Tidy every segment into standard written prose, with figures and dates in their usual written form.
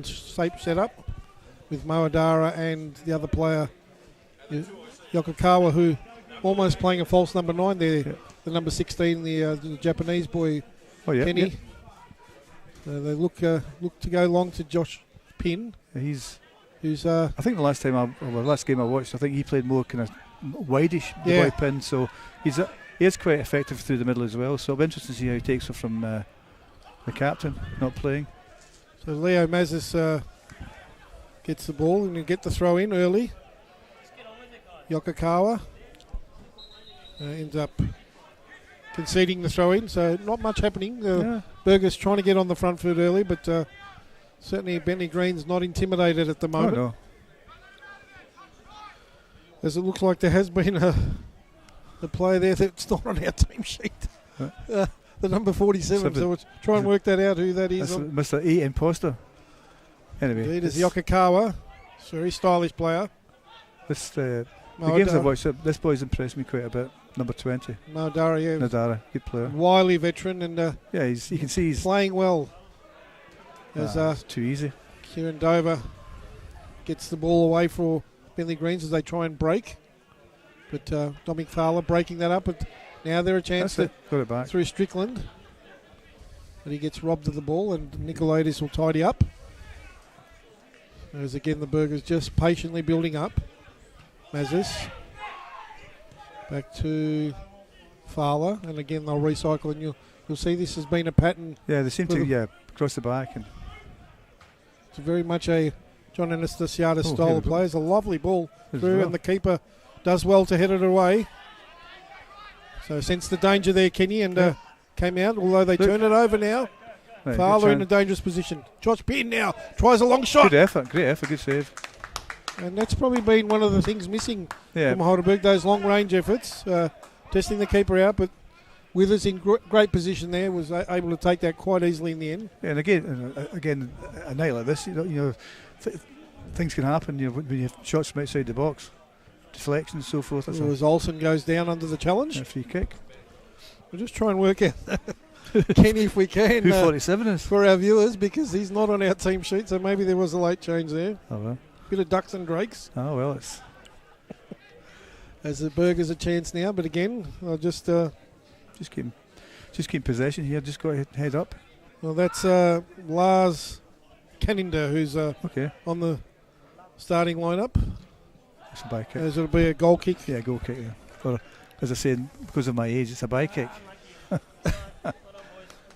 shape set up with Moadara and the other player, Yokokawa, who almost playing a false number 9 there. Yeah. The number 16, the Japanese boy, Kenny. Yeah. They look to go long to Josh Pinn. Yeah, who's I think the last game I watched, I think he played more kind of wideish, the boy Pinn. So he is quite effective through the middle as well. So it'll be interesting to see how he takes it from the captain not playing. So Leo Mazis gets the ball and you get the throw in early. Yokokawa ends up conceding the throw in, so not much happening. Burger's trying to get on the front foot early, but certainly Bentleigh Green's not intimidated at the moment. No. As it looks like there has been a player there that's not on our team sheet. The number 47, so we'll try and work that out who that is. Mr. E. Imposter. Anyway. Indeed, it's Yokokawa. Very stylish player. The games I've watched, this boy's impressed me quite a bit. Number 20. Nadara, good player. Wily veteran, and you can see he's playing well. As too easy. Kieran Dover gets the ball away for Bentleigh Greens as they try and break. But Dominic Fowler breaking that up, but now they're a chance to got it back through Strickland. But he gets robbed of the ball, and Nicolaitis will tidy up. As again the Burgers just patiently building up. Mazis back to Fowler, and again they'll recycle, and you'll see this has been a pattern. Yeah, they seem to across the back, and it's very much a John Anastasiadis style of play. It's a lovely ball through, and the keeper does well to head it away. So sense the danger there, Kenny, and came out, although they turn it over now. Right, Fowler in a dangerous position. Josh Pinn now tries a long shot. Great effort, good save. And that's probably been one of the things missing from Heidelberg, those long-range efforts, testing the keeper out, but Withers in great position there, was able to take that quite easily in the end. Yeah, and again, a night like this, things can happen. When you have shots from outside the box, deflections and so forth. As Olsen goes down under the challenge. A free kick. We'll just try and work out, Kenny, if we can. Who 47 is? For our viewers, because he's not on our team sheet, so maybe there was a late change there. Oh, well. Bit of ducks and drakes. Oh, well, it's... As the Burgers a chance now, but again, I'll just keep possession here, just got to head up. Well, that's Lars Caninder, who's on the starting lineup. It's a by kick. As it'll be a goal kick. Yeah, goal kick, yeah. Or, as I said, because of my age, it's a by kick.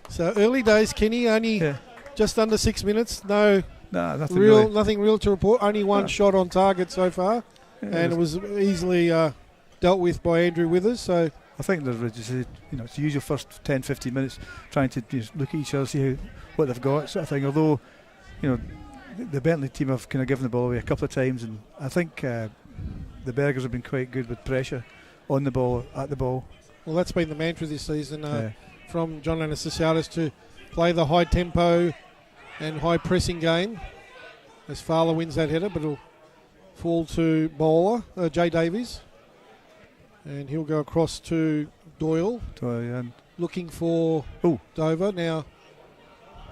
So early days, Kenny, only just under 6 minutes. Nothing real to report. Only one shot on target so far, and it was easily dealt with by Andrew Withers. So I think they're just, it's the usual first 10-15 minutes trying to look at each other, see what they've got, sort of thing. Although, the Bentleigh team have kind of given the ball away a couple of times, and I think the Burgers have been quite good with pressure on the ball, at the ball. Well, that's been the mantra this season from John Anastasiadis, to play the high tempo and high pressing game. As Fowler wins that header, but it'll fall to bowler Jay Davies, and he'll go across to Doyle, looking for Dover. Now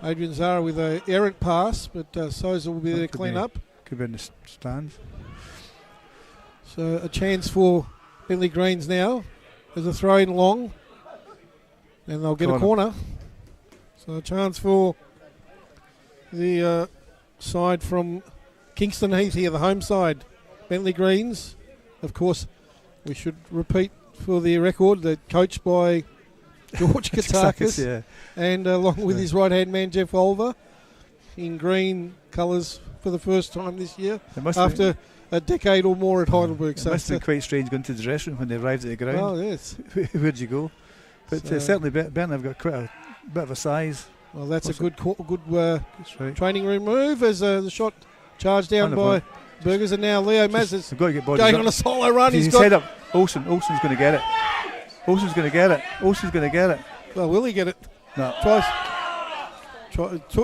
Adrian Zara with an errant pass, but Souza will be there to clean up. Could be in the stands. So a chance for Bentleigh Greens now. There's a throw in long, and they'll get a corner. So a chance for the side from Kingston Heath here, the home side. Bentleigh Greens, of course, we should repeat for the record, that coached by George Katakis, and along with his right-hand man, Jeff Olver, in green colours for the first time this year, after a decade or more at Heidelberg. It must have been quite strange going to the dressing room when they arrived at the ground. Oh, yes. Where'd you go? But certainly Bentleigh have got quite a bit of a size. Well, that's a good training room move, as the shot charged down by Burgers, and now Leo Mazis going on a solo run. He's head up. Olsen's going to get it. Olsen's going to get it. Well, will he get it? No.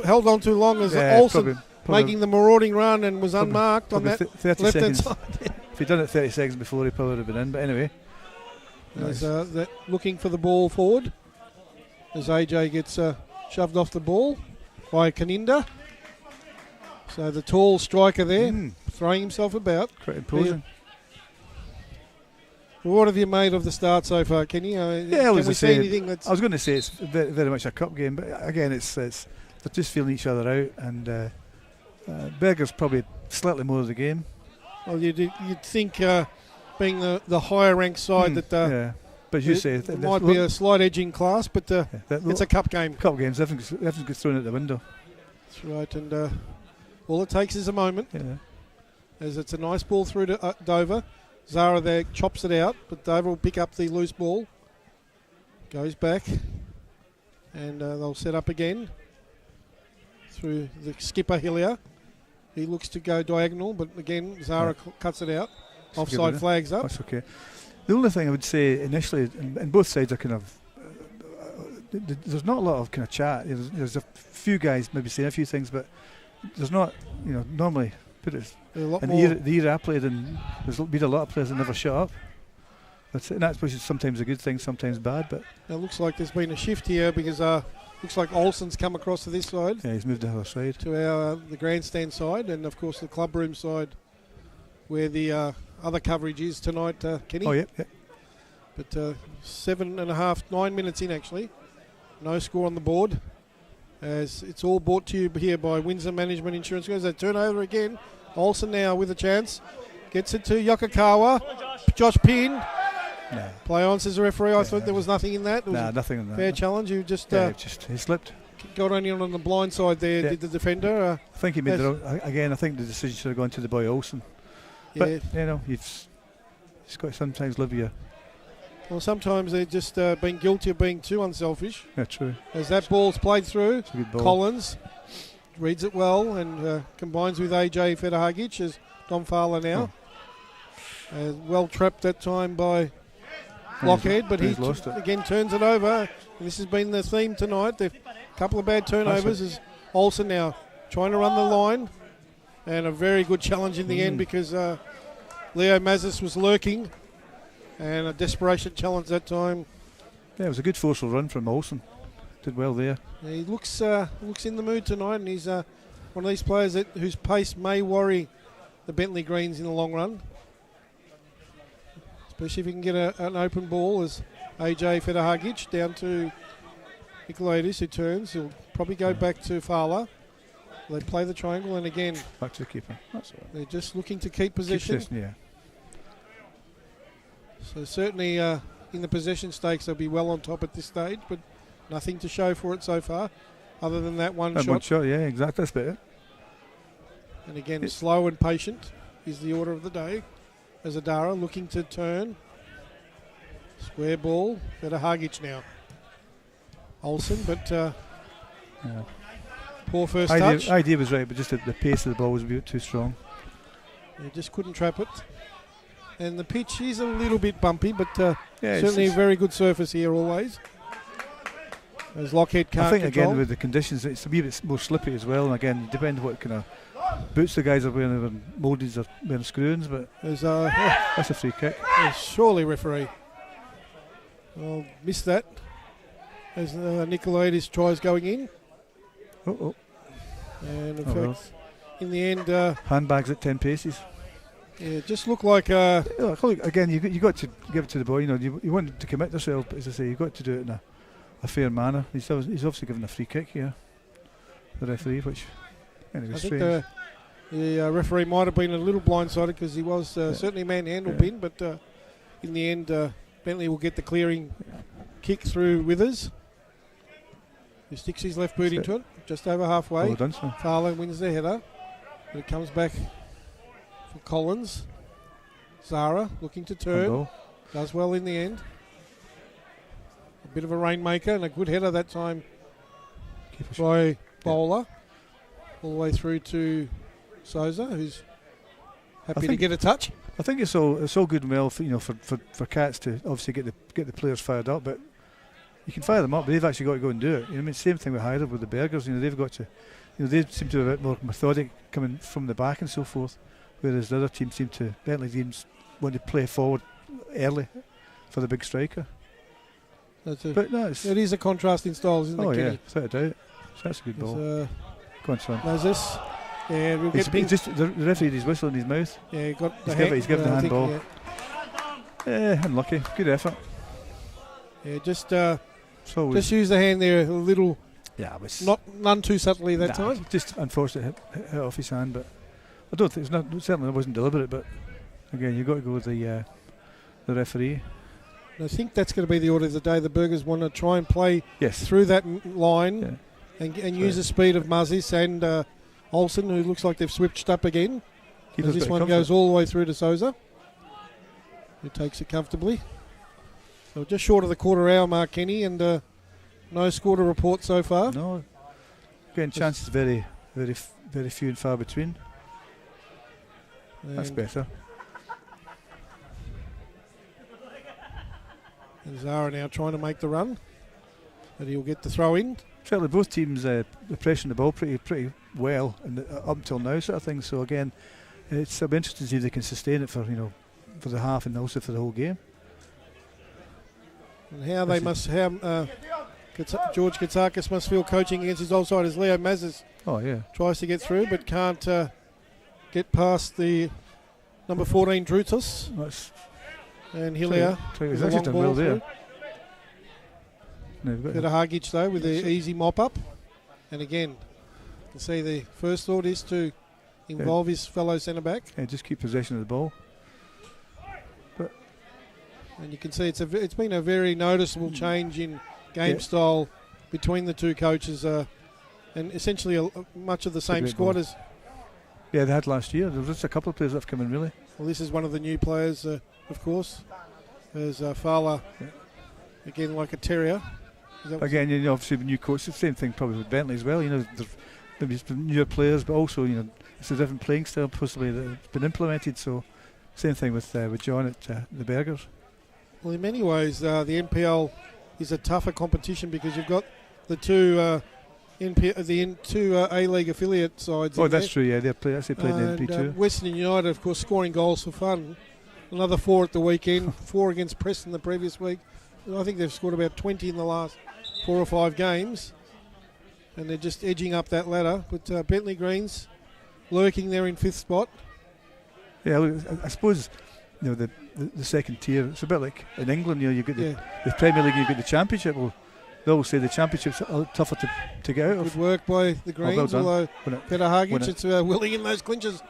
Held on too long as Olsen making the marauding run, and was unmarked on that left-hand side. If he'd done it 30 seconds before, he probably would have been in. But anyway. Nice. Looking for the ball forward as AJ gets shoved off the ball by Kaninda. So the tall striker there, throwing himself about. Quite imposing. What have you made of the start so far, Kenny? Can we see anything that's... I was going to say it's very, very much a cup game, but again, it's they're just feeling each other out, and Berger's probably slightly more of the game. Well, you'd think, being the higher ranked side, that but as you say, there might be a slight edge in class, but it's a cup game. Cup games, everything gets thrown out the window. That's right, and all it takes is a moment. Yeah. As it's a nice ball through to Dover. Zara there chops it out, but Dover will pick up the loose ball. Goes back, and they'll set up again through the skipper Hillier. He looks to go diagonal, but again Zara cuts it out. Offside flags up. That's okay. The only thing I would say initially, and both sides are kind of, there's not a lot of kind of chat. There's a few guys maybe saying a few things, but there's not, normally put it. The year I played, and there's been a lot of players that never shut up. And that's which is sometimes a good thing, sometimes bad. But it looks like there's been a shift here because looks like Olsen's come across to this side. Yeah, he's moved to the other side. To the grandstand side, and of course the clubroom side, where the other coverage is tonight, Kenny. Oh, yeah. But 7.5, 9 minutes in actually. No score on the board. As it's all brought to you here by Windsor Management Insurance. Goes that turnover again. Olsen now with a chance. Gets it to Yokokawa. Josh Pinn. No. Play on, says the referee. I thought there was nothing in that. Nothing in that. Fair challenge. You just he slipped. Got only on the blind side there, did the defender. I think he made again. I think the decision should have gone to the boy Olsen. But he's got to sometimes live here. Well, sometimes they're just being guilty of being too unselfish. Yeah, true. As that ball's played through, it's a good ball. Collins reads it well and combines with AJ Federhagic as Don Fowler now. Well trapped that time by Lockhead, but he again turns it over. And this has been the theme tonight. A couple of bad turnovers as Olsen now trying to run the line. And a very good challenge in the end because Leo Mazis was lurking. And a desperation challenge that time. Yeah, it was a good forceful run from Olsen. Did well there. Yeah, he looks in the mood tonight, and he's one of these players whose pace may worry the Bentleigh Greens in the long run. Especially if he can get an open ball as AJ Federhagic down to Nicolaitis, who turns. He'll probably go back to Fowler. They play the triangle, and again, back to the keeper. That's all right. They're just looking to keep possession. So certainly in the possession stakes, they'll be well on top at this stage, but nothing to show for it so far, other than that one shot. One shot, yeah, exactly. That's better. And again, slow and patient is the order of the day. As Adara looking to turn. Square ball. Federhagic now. Olsen, but poor first touch. Idea was right, but just the pace of the ball was a bit too strong. He just couldn't trap it. And the pitch is a little bit bumpy, but certainly a very good surface here always. As Lockhead can't I think control. Again with the conditions, it's a wee bit more slippy as well. And again, depending what kind of boots the guys are wearing, whether Moldies or wearing screws. But that's a free kick. Surely referee. I'll miss that. As Nicolaitis tries going in. And in fact, in the end, handbags at 10 paces. Yeah, it just looked like. Again, you got to give it to the boy. You want to commit yourself, but as I say, you've got to do it in a fair manner. He's obviously given a free kick here, the referee, which anyway, I think the referee might have been a little blindsided because he was certainly manhandled bin, but in the end, Bentleigh will get the clearing kick through Withers, who sticks his left boot into it, just over halfway. Well done, sir. Farlow wins the header, but it comes back. Collins, Zara looking to turn, does well in the end. A bit of a rainmaker and a good header that time by Bowler, all the way through to Souza, who's happy to get a touch. I think it's all good and well for Cats to obviously get the players fired up, but you can fire them up, but they've actually got to go and do it. I mean, same thing with Heidelberg with the Bergers. They've got to, they seem to be a bit more methodic coming from the back and so forth. Whereas the other teams Bentleigh teams want to play forward early for the big striker. It is a contrast in styles, isn't it, Kenny? Without a doubt. So that's a good ball. Go on, son. Moses Yeah, we'll get the referee had his whistle in his mouth. Yeah, got he's given the handball. Yeah, unlucky. Good effort. Yeah, just use the hand there a little. Yeah, it was none too subtly that time. Just unfortunately hit off his hand, but I don't think certainly it wasn't deliberate. But again, you've got to go with the referee. I think that's going to be the order of the day. The Burgers want to try and play through that line and use the speed of Muzzies and Olsen, who looks like they've switched up again. As this one goes all the way through to Souza, who takes it comfortably. So just short of the quarter hour mark, Kenny, and no score to report so far. No. Again, chances very, very, very few and far between. That's better. And Zara now trying to make the run, but he'll get the throw in. Certainly, both teams are pressing the ball pretty well up until now, sort of thing. So again, it'll be interesting to see if they can sustain it for the half and also for the whole game. And how George Katsakis must feel coaching against his old side as Leo Mazes tries to get through, but can't get past the number 14 Drutus. And Hillier. He's actually done well there. Peter Hargic though with the easy mop up. And again, you can see the first thought is to involve his fellow centre back. Yeah, just keep possession of the ball. And you can see it's been a very noticeable change in game style between the two coaches, and essentially much of the same squad as. Yeah, they had last year. There was just a couple of players that have come in really. Well, this is one of the new players, of course. There's Fowler, again like a terrier. Again, obviously the new coach. The same thing probably with Bentleigh as well. There's been newer players, but also it's a different playing style possibly that's been implemented. So same thing with John at the Burgers. Well, in many ways, the NPL is a tougher competition because you've got the two A-League affiliate sides. Oh, that's true. Yeah, they played in NP2. Western United, of course, scoring goals for fun. Another 4 at the weekend. 4 against Preston the previous week. I think they've scored about 20 in the last 4 or 5 games, and they're just edging up that ladder. But Bentleigh Greens lurking there in 5th spot. Yeah, look, I suppose the second tier. It's a bit like in England. You get the Premier League, you get the Championship. Well, they all say the Championship's a little tougher to get out of. Good work by the Greens, although Peter Hargic, it's willing in those clinches.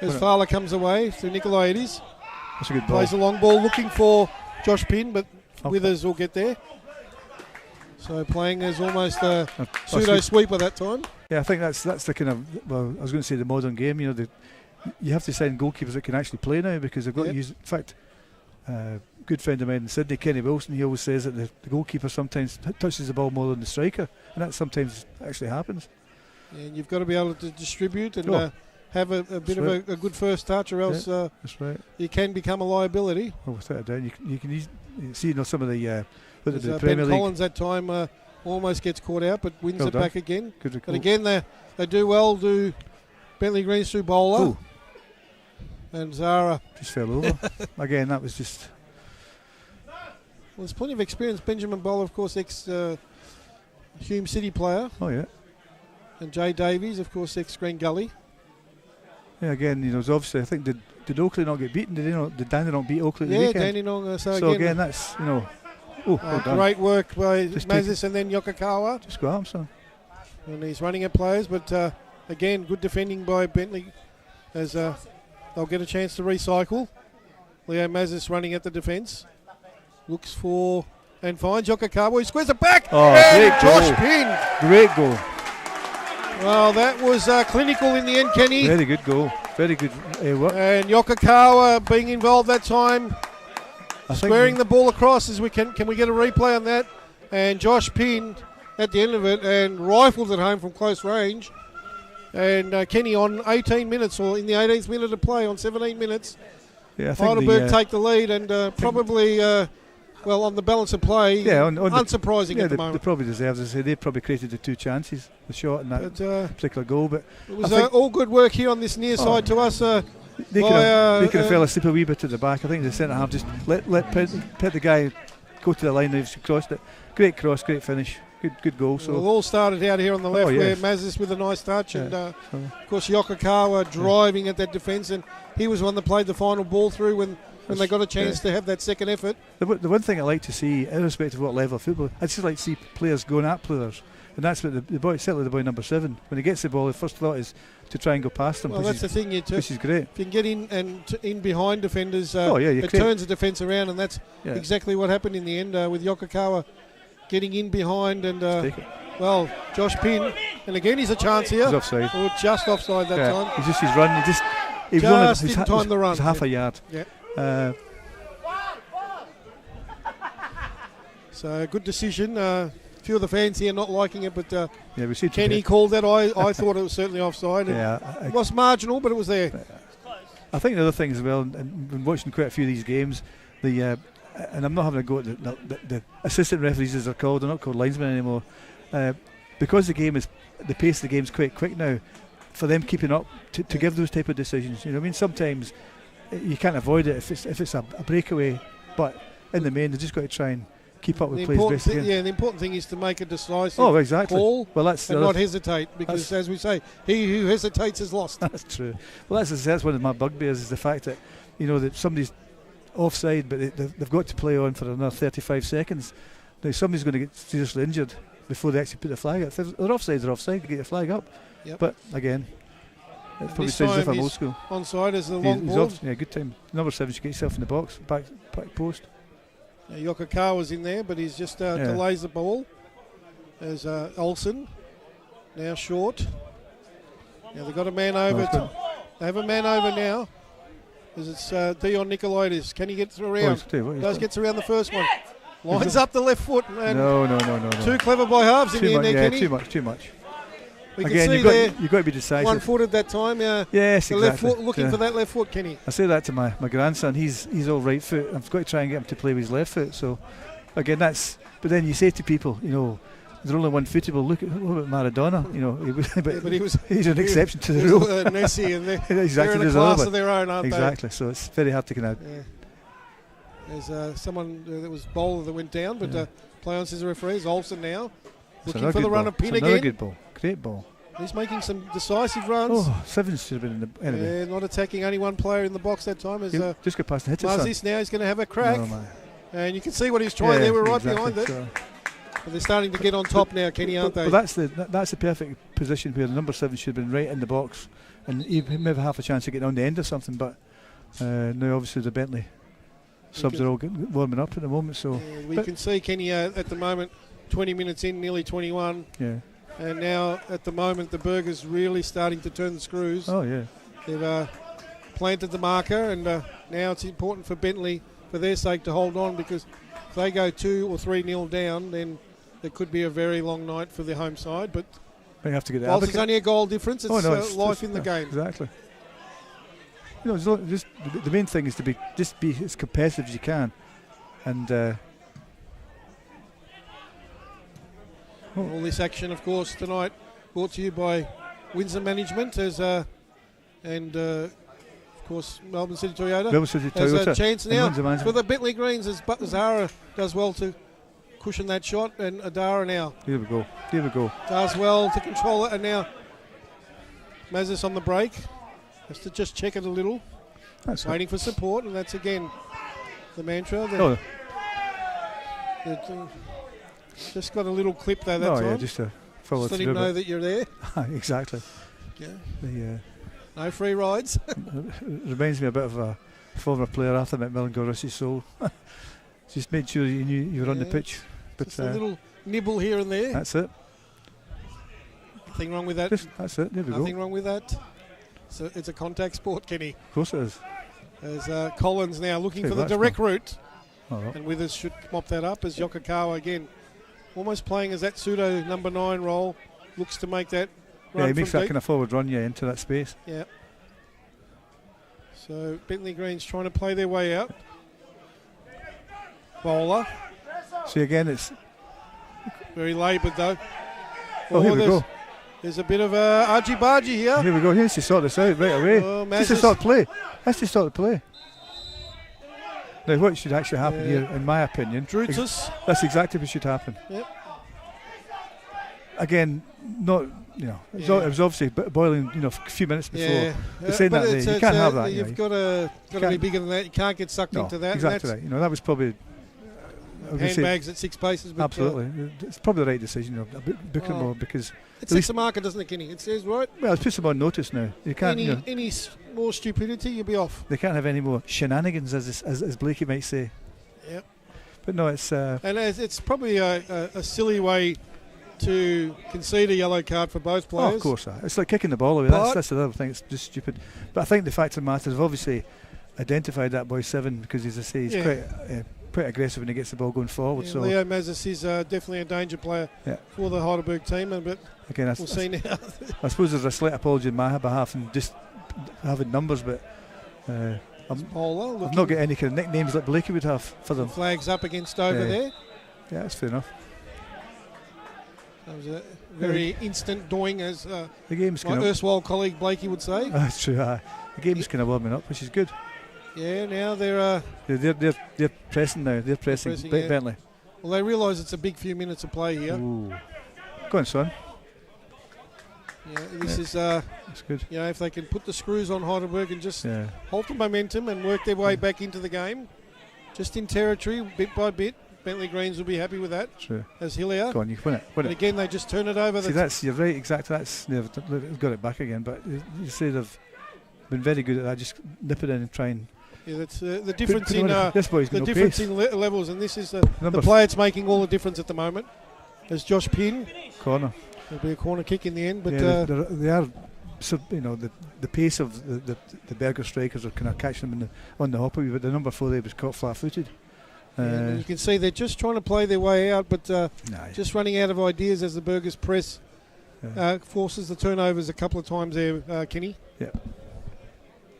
As Fowler comes away through Nicolaides. That's a good ball. Plays a long ball looking for Josh Pinn, but Withers will get there. So playing as almost a pseudo-sweeper that time. Yeah, I think that's the kind of, well, I was going to say the modern game. You have to sign goalkeepers that can actually play now because they've got to use. In fact, good friend of mine in Sydney, Kenny Wilson, he always says that the goalkeeper sometimes touches the ball more than the striker, and that sometimes actually happens. Yeah, and you've got to be able to distribute and have a bit of a good first touch, or else that's right. You can become a liability. Well, without a doubt, you can see some of the Ben Premier League. Collins that time almost gets caught out, but wins it back again. But again, they do well. Do Bentleigh Greens through bowler. Ooh. And Zara just fell over. Again, that was just. Well, there's plenty of experience. Benjamin Bowler, of course, ex-Hume City player. Oh, yeah. And Jay Davies, of course, ex-Green Gully. Yeah, again, it's obviously, I think, did Oakley not get beaten? Did Dandenong beat Oakley at the weekend? Yeah, Dandenong. So again, that's, great work by Mazis and then Yokokawa. Just go arm, son. And he's running at players, but again, good defending by Bentleigh as they'll get a chance to recycle. Leo Mazis running at the defence. Looks for and finds Yokokawa. He squares it back. Oh, and great Josh goal. Pinn. Great goal. Well, that was clinical in the end, Kenny. Very good goal. Very good work. And Yokokawa being involved that time. Squaring the ball across as we can we get a replay on that? And Josh Pinn at the end of it and rifled it home from close range. And Kenny on 18 minutes, or in the 18th minute of play on 17 minutes. Yeah, I think Heidelberg take the lead and probably, on the balance of play, unsurprising at the moment. They probably deserve to say they probably created the 2 chances, the shot and that particular goal. But it was all good work here on this near side to us. They could have fell asleep a wee bit at the back. I think the centre half just let the guy go to the line. They've crossed it. Great cross, great finish. good goal. So well, it all started out here on the left yes. where Mazis with a nice touch, and of course Yokokawa driving at that defence, and he was one that played the final ball through when they got a chance to have that second effort. The one thing I like to see, irrespective of what level of football, I just like to see players going at players. And that's what the boy, certainly the boy number 7, when he gets the ball, the first thought is to try and go past them. Well, that's the thing, which is great. If you can get in and in behind defenders, it turns the defence around, and that's exactly what happened in the end with Yokokawa getting in behind. And well, Josh Pinn, and again he's a chance here. He's offside. Or just offside that time. He's run. He didn't time the run. He's half a yard. Yeah. So good decision. Few of the fans here not liking it, but we see Kenny called that. I thought it was certainly offside. It was marginal, but it was there. I think the other thing as well, and been watching quite a few of these games, and I'm not having a go at the assistant referees as they're called. They're not called linesmen anymore, because the pace of the game is quite quick now. For them keeping up to give those type of decisions, you know what I mean. Sometimes you can't avoid it if it's a breakaway, but in the main, they just got to try and keep up with plays basically. The important thing is to make a decisive call. Well, and not hesitate, because as we say, he who hesitates is lost. That's true. Well, that's one of my bugbears, is the fact that that somebody's offside, but they've got to play on for another 35 seconds. Now somebody's going to get seriously injured before they actually put the flag up. If they're offside, they're offside. Get the flag up. Yep. But again, it probably sounds as if I'm old school. Onside is the long ball. Good time. Number 7 should get yourself in the box, back post. Yokokawa's in there, but he's just delays the ball. There's Olsen, now short. Now they've got a man over. They have a man over now. As it's Dion Nicolaitis. Can he get around? Gets around the first one. Lines up the left foot. And no. Too clever by halves in the end there, Kenny. Too much. We can see you've got to be decisive. One-footed that time. Yes, the exactly. Left foot, looking for that left foot, Kenny. I say that to my grandson. He's all right foot. I've got to try and get him to play with his left foot. So, again, but then you say to people, there's only one footed. Well, look about Maradona. He's an exception to the rule. Messi and they're exactly, in a class of their own, aren't they? Exactly. So it's very hard to get out. Yeah. There's someone that was bowler that went down, but play on says the referees. Olsen now looking for the run of Pin again. Another good ball. Great ball. He's making some decisive runs. 7 should have been in the anyway. Not attacking only one player in the box that time. As just got past the hitter. Mazis now he's going to have a crack. And you can see what he's trying there. We're right behind it. So. But they're starting to get on top now, Kenny, aren't they? But that's the perfect position where the number 7 should have been right in the box, and he may have half a chance of getting on the end of something. But now obviously the Bentleigh subs are all warming up at the moment. So we can see Kenny at the moment, 20 minutes in, nearly 21. Yeah. And now, at the moment, the Burgers really starting to turn the screws. Oh, yeah. They've planted the marker, and now it's important for Bentleigh, for their sake, to hold on, because if they go 2 or 3-0 down, then there could be a very long night for the home side. But they have to get whilst it's only a goal difference, it's life in the game. Exactly. Just the main thing is to be as competitive as you can, and. All this action, of course, tonight brought to you by Windsor Management, of course, Melbourne City Toyota. There's a chance now for the Bentleigh Greens as Zahara does well to cushion that shot, and Adara now. Here we go. Does well to control it, and now Mazis on the break. Has to just check it a little. That's waiting for support, and that's again the mantra. Just got a little clip there that time. Yeah, just to follow just let him know that you're there. Exactly. Yeah. No free rides. Reminds me a bit of a former player, Arthur McMillan, God rest his soul. Just made sure you knew you were on the pitch. But just a little nibble here and there. That's it. Nothing wrong with that. That's it. There we go. Nothing wrong with that. So it's a contact sport, Kenny. Of course it is. As Collins now looking for the direct route. And Withers should mop that up as Yokokawa again. Almost playing as that pseudo number 9 role, looks to make that run. He makes that kind of forward run into that space. Yeah. So Bentleigh Greens trying to play their way out. Bowler. See again, it's very laboured though. Here we go. There's a bit of argy-bargy here. Here we go. He has to sort this out right away. Just to start play. Has to start the play. Now, what should actually happen here, in my opinion, Drutus. That's exactly what should happen. Yep. again, not it was obviously boiling a few minutes before. Yeah, They're saying that you can't have that. You've got to be bigger than that. You can't get sucked into that. Exactly right. That was probably handbags at 6 paces. But absolutely, it's probably the right decision. Book them more because it sets the market, doesn't it, Kenny? It says right. Well, it puts them on notice now. You can't any more stupidity, you'll be off. They can't have any more shenanigans, as Blakey might say. Yep. But no, it's and it's probably a silly way to concede a yellow card for both players. Oh, of course, it's like kicking the ball away. That's the other thing. It's just stupid. But I think the fact of the matter is, I've obviously identified that boy Seven because, as I say, he's quite aggressive when he gets the ball going forward. Yeah, so Leo Mazis is definitely a danger player for the Heidelberg team, but again, we'll see now. I suppose there's a slight apology on my behalf and just having numbers, but I'm not getting any kind of nicknames like Blakey would have for them. Flags up against Dover there. Yeah, that's fair enough. That was a very instant doing, as the game's my erstwhile colleague Blakey would say. That's true. The game's kind of warming up, which is good. Yeah, now they're pressing now. They're pressing Bentleigh. Well, they realise it's a big few minutes of play here. Ooh. Go on, son. Yeah, this is that's good. If they can put the screws on Heidelberg and just hold the momentum and work their way back into the game, just in territory, bit by bit. Bentleigh Greens will be happy with that. True. As Hillier. Go on, you win it. And again, they just turn it over. See, you're right, exactly. They've got it back again, but you say they've been very good at that. Just nip it in and try and. Yeah, that's the difference in levels, and this is the play that's making all the difference at the moment. There's Josh Pinn. Corner. There'll be a corner kick in the end, but they are. So, the pace of the Berger strikers are kind of catching them on the hop, but the number 4 there was caught flat-footed. You can see they're just trying to play their way out, but just running out of ideas as the Bergers press forces the turnovers a couple of times there, Kenny. Yeah.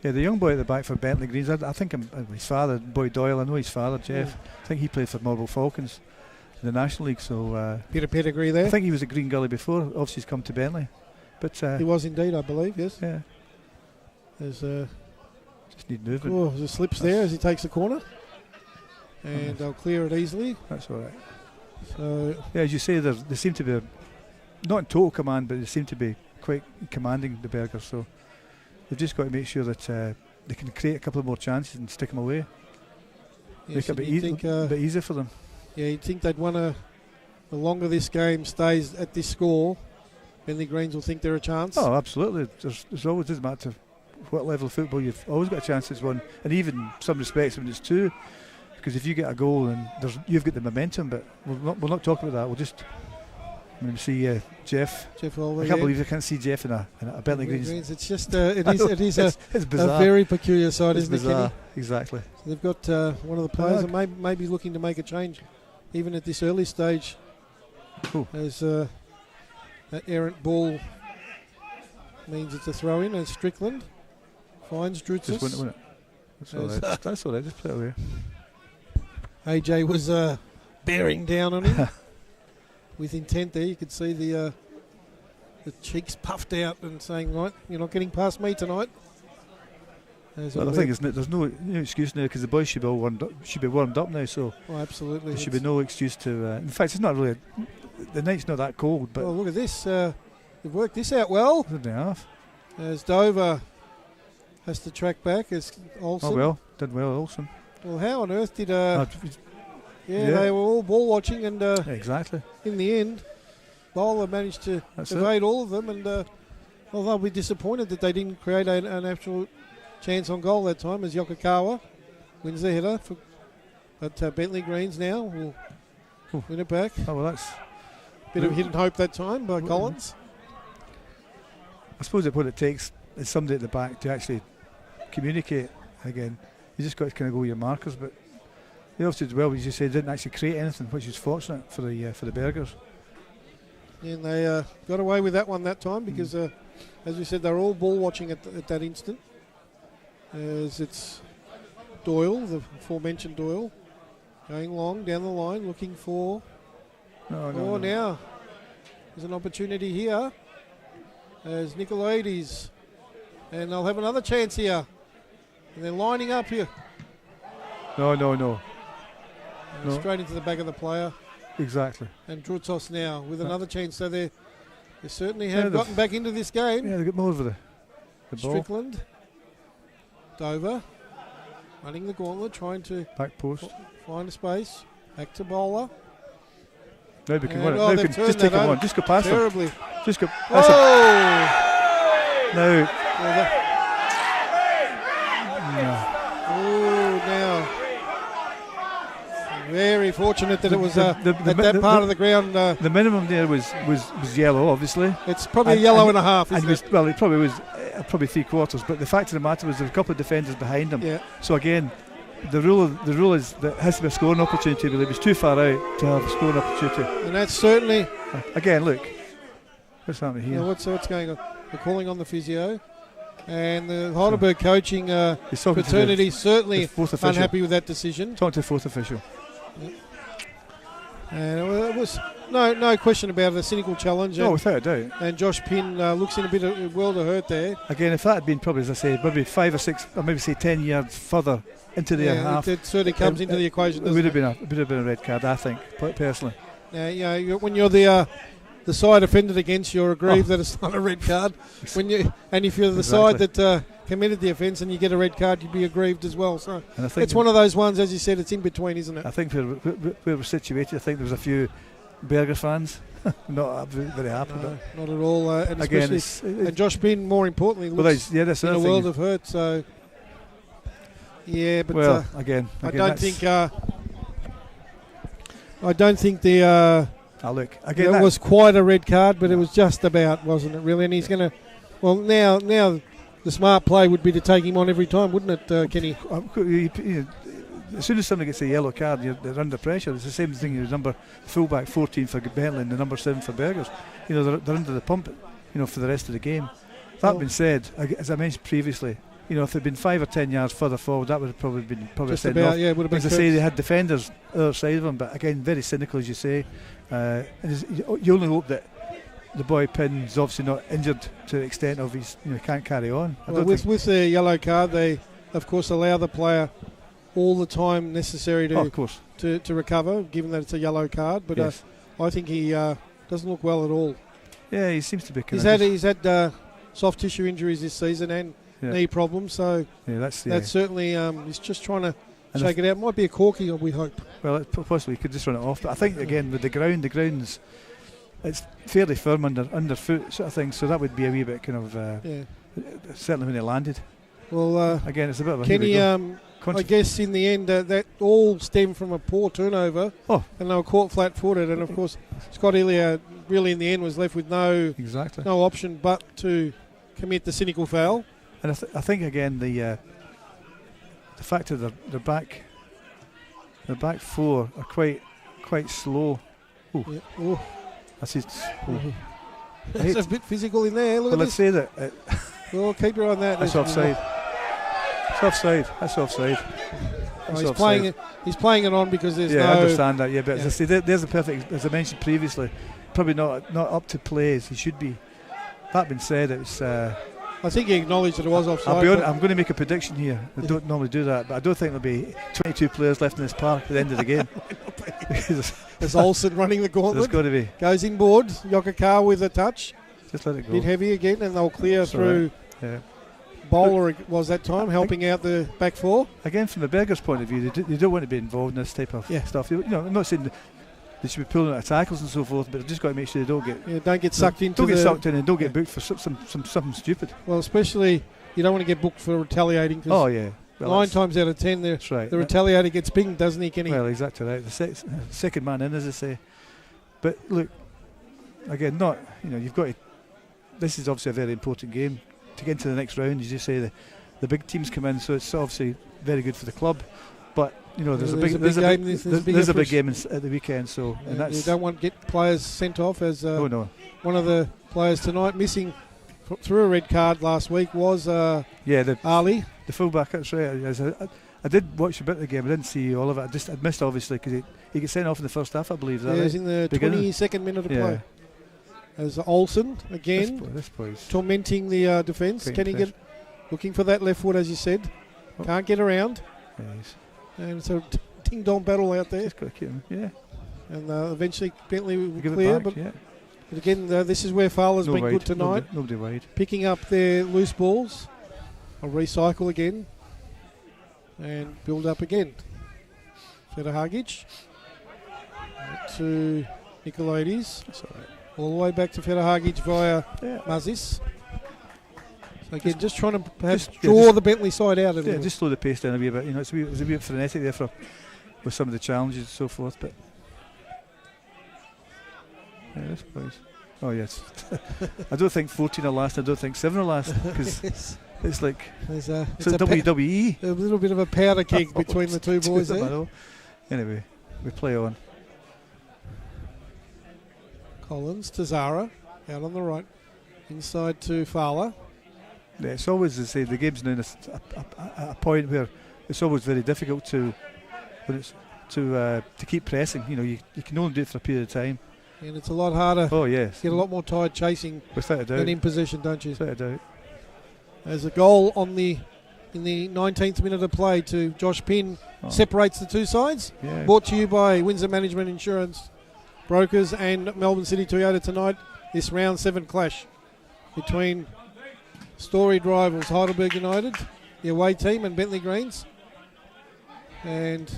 Yeah, the young boy at the back for Bentleigh Greens, I think his father, Boy Doyle, I know his father, Jeff. I think he played for Marlborough Falcons in the National League, so... bit of pedigree there. I think he was at Green Gully before, obviously he's come to Bentleigh. But he was indeed, I believe, yes. Yeah. There's just need movement. Oh, there's slips there as he takes the corner. And they'll clear it easily. That's all right. So yeah, as you say, they seem to be not in total command, but they seem to be quite commanding, the Bergers. So they've just got to make sure that they can create a couple of more chances and stick them away. Yes, make it a bit easier for them. Yeah, you'd think they'd want to. The longer this game stays at this score, Bentleigh Greens will think they're a chance. Oh, absolutely. There's always, doesn't matter what level of football, you've always got a chance as one, and even some respects when it's 2. Because if you get a goal and you've got the momentum, but we'll not talk about that. We'll just see Jeff. Over I can't believe I can't see Jeff in a Bentleigh Greens. It's just it is it's bizarre. A very peculiar side, isn't it, Kenny? Exactly. So they've got one of the players that may be looking to make a change, even at this early stage. Cool. As that errant ball means it's a throw in, and Strickland finds Drutzis. Just win it. That's all right. That's all right. Just play it away. AJ was bearing down on him with intent there. You could see the cheeks puffed out and saying, right, you're not getting past me tonight. Well, the thing is, there's no excuse now because the boys should be warmed up now. So absolutely, there should be no excuse to. In fact, it's not really. The night's not that cold, but look at this. They've worked this out well. They have. As Dover has to track back as Olsen. Oh well, did well, Olsen. Well, how on earth did... they were all ball watching and... exactly. In the end, Bowler managed to evade all of them and they'll be disappointed that they didn't create an actual chance on goal that time as Yokokawa wins the header. But Bentleigh Greens now will win it back. Oh, well, that's... Bit of hidden hope that time by Collins. I suppose what it takes is somebody at the back to actually communicate again. You just got to kind of go with your markers, but they also did well, as you said, didn't actually create anything, which is fortunate for the Bergers. And they got away with that one that time because, as we said, they're all ball watching at that instant. As it's Doyle, the aforementioned Doyle, going long down the line, looking for. No. Now there's an opportunity here. As Nicolaides, and they'll have another chance here. And they're lining up here. No. Straight into the back of the player. Exactly. And Drutzis now with another chance. So they're They certainly have gotten back into this game. Yeah, they got more over the ball. Strickland. Dover. Running the gauntlet, trying to back post. Find a space. Back to Bowler. Now we can win it. Now we can just take him on. Just go past terribly. him. Just go. Oh! Now. Now. Very fortunate that it was at that part of the ground. The minimum there was yellow, obviously. It's probably a yellow and a half, isn't it? Well, it probably was probably 3/4. But the fact of the matter was there were a couple of defenders behind him. Yeah. So again, the rule is that it has to be a scoring opportunity, but it was too far out to have a scoring opportunity. And that's certainly. Again, look. What's happening here? What's going on? They're calling on the physio. And the Heidelberg coaching fraternity certainly unhappy with that decision. Talking to the fourth official. Yeah. And it was no question about it, a cynical challenge. Oh, without a doubt. And Josh Pinn looks in a bit of world of hurt there. Again, if that had been probably, as I say, maybe 5 or 6, or maybe say 10 yards further into the half, it certainly comes into the equation. It would have been a red card, I think, personally. When you're the side offended against, you're aggrieved that it's not a red card. If you're the side that committed the offence and you get a red card, you'd be aggrieved as well. So it's one of those ones, as you said, it's in between, isn't it? I think where we're situated, I think there was a few Berger fans not very happy. Not at all. And again, and Josh Pinn, more importantly, looks in a world of hurt. So yeah, but again, I don't think the. Look, again, it was quite a red card, but it was just about, wasn't it, really? And he's going to... Well, now the smart play would be to take him on every time, wouldn't it, Kenny? As soon as somebody gets a yellow card, they're under pressure. It's the same thing as number fullback 14 for Bentleigh and the number 7 for Bergers. They're under the pump, for the rest of the game. That being said, as I mentioned previously, if it had been 5 or 10 yards further forward, that would have probably been just about, yeah, it would have been. As I say, they had defenders other side of them, but again, very cynical, as you say. You only hope that the boy Pinn's obviously not injured to the extent of he can't carry on. With the yellow card, they of course allow the player all the time necessary to recover, given that it's a yellow card. But yes. I think he doesn't look well at all. Yeah, he seems to be. He's had soft tissue injuries this season and knee problems, so that's certainly he's just trying to shake it out. Might be a corky, we hope. Well, possibly he could just run it off. But I think again with the ground's it's fairly firm underfoot sort of thing. So that would be a wee bit kind of certainly when he landed. Well, again, it's a bit of a Kenny. I guess in the end that all stemmed from a poor turnover, and they were caught flat-footed. And of course, Scott Elia really in the end was left with no option but to commit the cynical foul. And I think again the fact that the back four are quite slow. Ooh. Yeah. Oh. That's it. It's a bit physical in there. Look at let's say that. Well, keep your eye on that. That's offside. It's offside. That's offside. He's playing it on because there's no. I understand that. Yeah, but as I say, there's a perfect. As I mentioned previously, probably not up to play as he should be. That being said, it's. I think he acknowledged that it was offside. I'm going to make a prediction here. I don't normally do that, but I don't think there'll be 22 players left in this park at the end of the game. There's Olsen running the gauntlet. There's got to be. Goes inboard. Yokakar with a touch. Just let it go. Bit heavy again, and they'll clear through. Right. Yeah. Bowler was that time helping out the back four. Again, from the Bergers' point of view, they don't want to be involved in this type of stuff. I'm not saying they should be pulling out of tackles and so forth, but they've just got to make sure they don't get sucked into. Don't get sucked in and don't get booked for something stupid. Well, especially you don't want to get booked for retaliating. Well, 9 times out of 10, the retaliator gets binged, doesn't he, Kenny? Well, exactly right. The second man in, as I say. But look, again, you've got to. This is obviously a very important game to get into the next round. As you say, the big teams come in, so it's obviously very good for the club. But there's a big game at the weekend. So you don't want to get players sent off, as one of the players tonight missing through a red card last week was Ali, the fullback. That's right. I did watch a bit of the game. I didn't see all of it. I missed obviously because he gets sent off in the first half, I believe. He was in the 22nd minute of play. As Olsen again this tormenting the defence. Can he get looking for that left foot, as you said? Can't get around. Yes. And so ding dong battle out there. Just got to keep him. Yeah. And eventually Bentleigh will clear, but But again, this is where Fowler's been wide. good tonight. Nobody wide. Picking up their loose balls. I'll recycle again. And build up again. Federhagic. To Nicolaides. That's all right. All the way back to Federhagic via Mazis. So again, just trying to perhaps draw the Bentleigh side out a little. Just slow the pace down a wee bit. You know, it was a bit frenetic there with some of the challenges and so forth. But this place. Oh yes. I don't think 14 are last. I don't think 7 are last because it's like it's a WWE. A little bit of a powder keg between the two boys there. Anyway, we play on. Collins to Zara, out on the right, inside to Fowler. Yeah, it's always the game's now a point where it's always very difficult to keep pressing. You know, you can only do it for a period of time. And it's a lot harder. Oh yes, get a lot more tired chasing without a doubt. Than in possession, don't you? Without a doubt. There's a goal in the 19th minute of play to Josh Pinn. Separates the two sides. Yeah. Brought to you by Windsor Management Insurance Brokers and Melbourne City Toyota tonight. This round 7 clash between storied rivals Heidelberg United, the away team, and Bentleigh Greens. And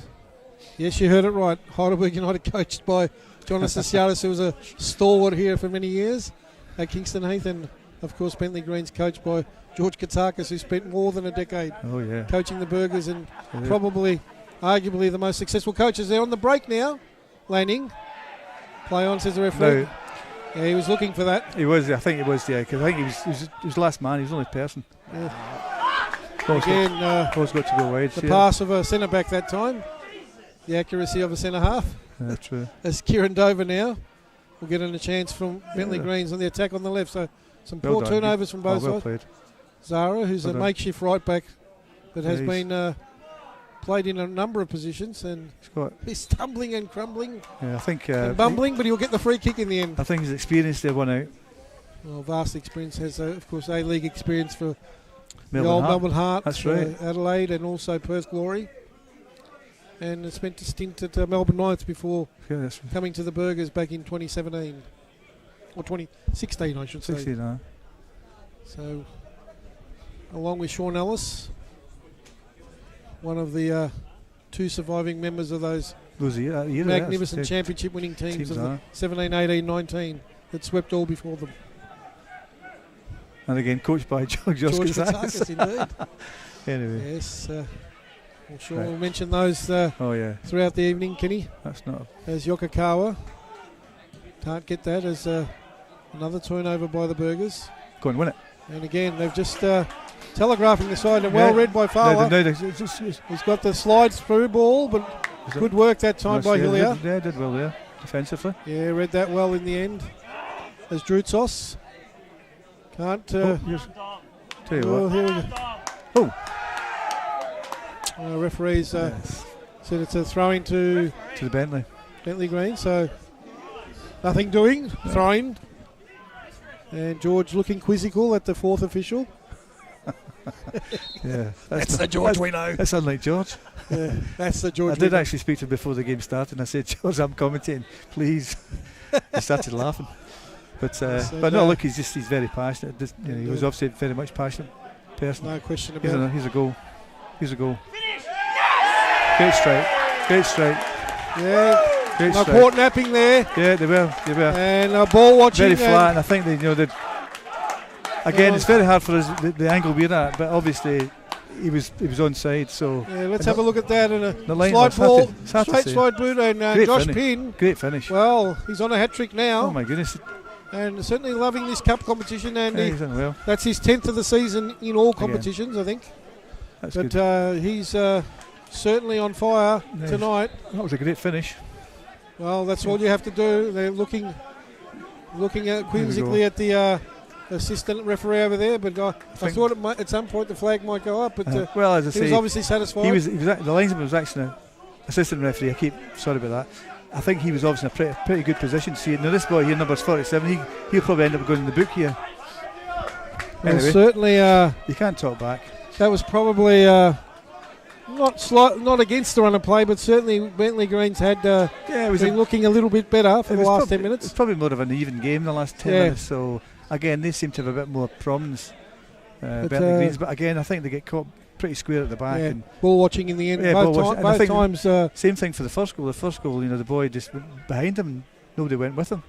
yes, you heard it right. Heidelberg United coached by John Associatis, who was a stalwart here for many years at Kingston Heath, and of course Bentleigh Greens coached by George Katsakis, who spent more than a decade coaching the Burgers and probably, arguably, the most successful coaches. They're on the break now. Lanning. Play on, says the referee. No. Yeah, he was looking for that. He was, I think he was, because I think he was last man. He was the only person. Yeah. Again, got to go wide. The pass of a centre back that time. The accuracy of a centre half. That's true. As Kieran Dover now will get in a chance from Bentleigh Greens on the attack on the left. So some poor turnovers from both sides. Played. Zara, who's a makeshift right back, but has been played in a number of positions, and he's stumbling and crumbling. Yeah, I think and bumbling, but he'll get the free kick in the end. I think his experience there won out. Well, vast experience, has of course A-League experience for Melbourne the old Heart. Melbourne Heart. That's right. Adelaide and also Perth Glory, and spent a stint at Melbourne Knights before coming to the Burgers back in 2017 or 2016, I should say. 16, So, along with Sean Ellis, one of the 2 surviving members of those magnificent championship winning teams of the 17, 18, 19 that swept all before them. And again, coached by George Katsakis, indeed. Anyway. Yes, I'm sure we'll mention those throughout the evening, Kenny. That's not. As Yokokawa. Can't get that as another turnover by the Burgers. Go and win it. And again, they've just telegraphing the side, and well read by Fowler. He's got the slides through ball, but good work that time by Hillier. Yeah, did well there, defensively. Yeah, read that well in the end. As Drutsos. Can't. Tell you what. Here we go. Referees said it's a throw-in to the Bentleigh Green, so nothing doing, throwing. And George looking quizzical at the 4th official. Yeah, that's the George we know. That's unlike George. Yeah, that's the George. I did actually speak to him before the game started, and I said, "George, I'm commentating, please." He started laughing, but no, look, he's very passionate. He was obviously a very much passionate person. No question about it. He's a goal. He's a goal. Great strike. Great strike. Yeah. Now caught napping there. Yeah, they were. And ball watching. Very flat, and I think again, it's very hard for us the angle we're at, but obviously he was onside. So yeah, let's have a look at that. And the line slide ball, straight slide boot, and Josh Pinn. Great finish. Well, he's on a hat trick now. Oh my goodness. And certainly loving this cup competition, and he's done well. That's his 10th of the season in all competitions, I think. That's but good. He's certainly on fire tonight. That was a great finish. Well, that's all you have to do. They're looking at quizzically at the assistant referee over there, but I thought at some point the flag might go up. But well, as I say, he was obviously satisfied. The linesman was actually an assistant referee. Sorry about that. I think he was obviously in a pretty good position to see it. Now this boy here, number 47, he'll probably end up going in the book here. Anyway, certainly, you can't talk back. That was probably not against the run of play, but certainly Bentleigh Greens had been looking a little bit better for the last 10 minutes. It's probably more of an even game in the last 10 minutes. So again, they seem to have a bit more prominence. Bentleigh Greens, but again, I think they get caught pretty square at the back. And ball watching in the end. Both times. Same thing for the first goal. The first goal, the boy just went behind him and nobody went with him.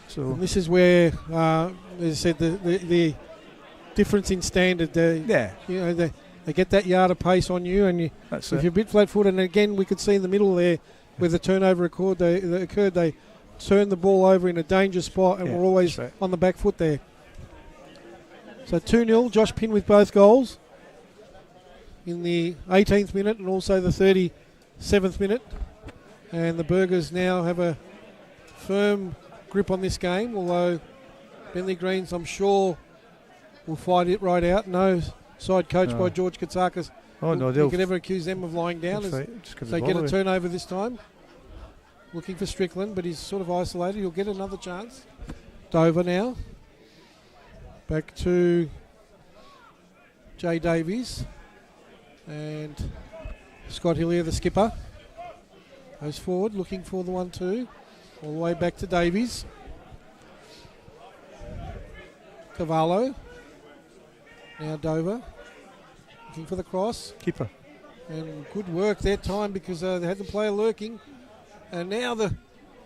So this is where, as I said, the difference in standard. They get that yard of pace on you, and if you're a bit flat-footed, and again we could see in the middle there where the turnover occurred, they turned the ball over in a dangerous spot and were always on the back foot there. So 2-0, Josh Pinn with both goals in the 18th minute and also the 37th minute. And the Burgers now have a firm grip on this game, although Bentleigh Greens, I'm sure, will fight it right out. No side coached by George Katsakis. You can never accuse them of lying down as they get a turnover this time. Looking for Strickland, but he's sort of isolated. He'll get another chance. Dover now. Back to Jay Davies. And Scott Hillier, the skipper, goes forward looking for the 1-2. All the way back to Davies. Cavallo. Now Dover. Looking for the cross. Keeper. And good work that time because they had the player lurking. And now the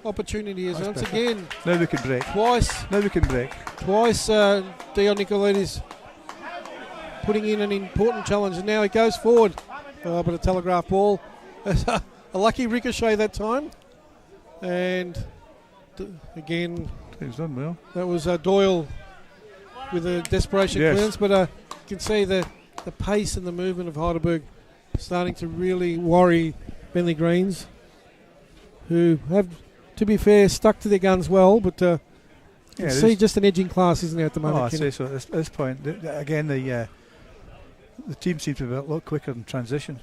opportunity is once again. Now we can break. Twice. Dion Nicolaides putting in an important challenge. And now he goes forward. But a telegraph ball. A lucky ricochet that time. And again, he's done well. That was Doyle with a desperation clearance. But you can see the pace and the movement of Heidelberg starting to really worry Bentleigh Greens, who have, to be fair, stuck to their guns well, but you can see just an edging class, isn't there, at the moment? I say so. At this point, again, the team seems to be a lot quicker in transition.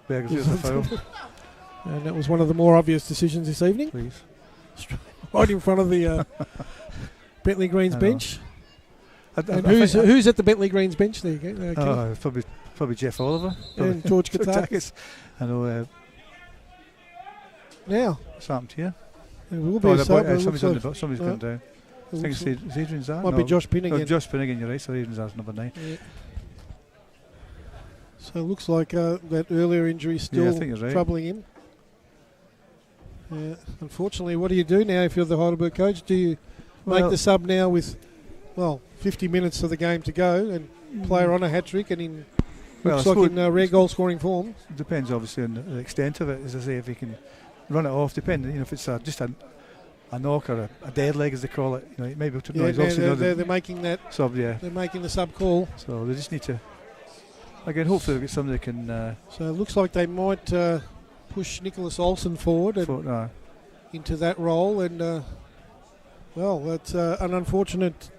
Berger's the foul. And that was one of the more obvious decisions this evening. Please. Right in front of the Bentleigh Greens bench. And who's at the Bentleigh Greens bench there? Probably Jeff Oliver. And George Katsakis. I know. Now. Something here. It will be somebody's gone down. I think it's Adrian Zard. Might be Josh Pinn again. Josh Pinn again, you're right. So Adrian Zard's number 9. Yeah. So it looks like that earlier injury is still troubling him. Unfortunately, what do you do now if you're the Heidelberg coach? Do you make the sub now with, 50 minutes of the game to go and player on a hat-trick and in rare goal-scoring form? It depends, obviously, on the extent of it. As I say, if he can run it off, depending, if it's just a knock or a dead leg, as they call it, maybe they're making that sub. Yeah, they're making the sub call. So they just need to, again, hopefully they'll get somebody that can. So it looks like they might push Nicholas Olsen forward and into that role, and that's an unfortunate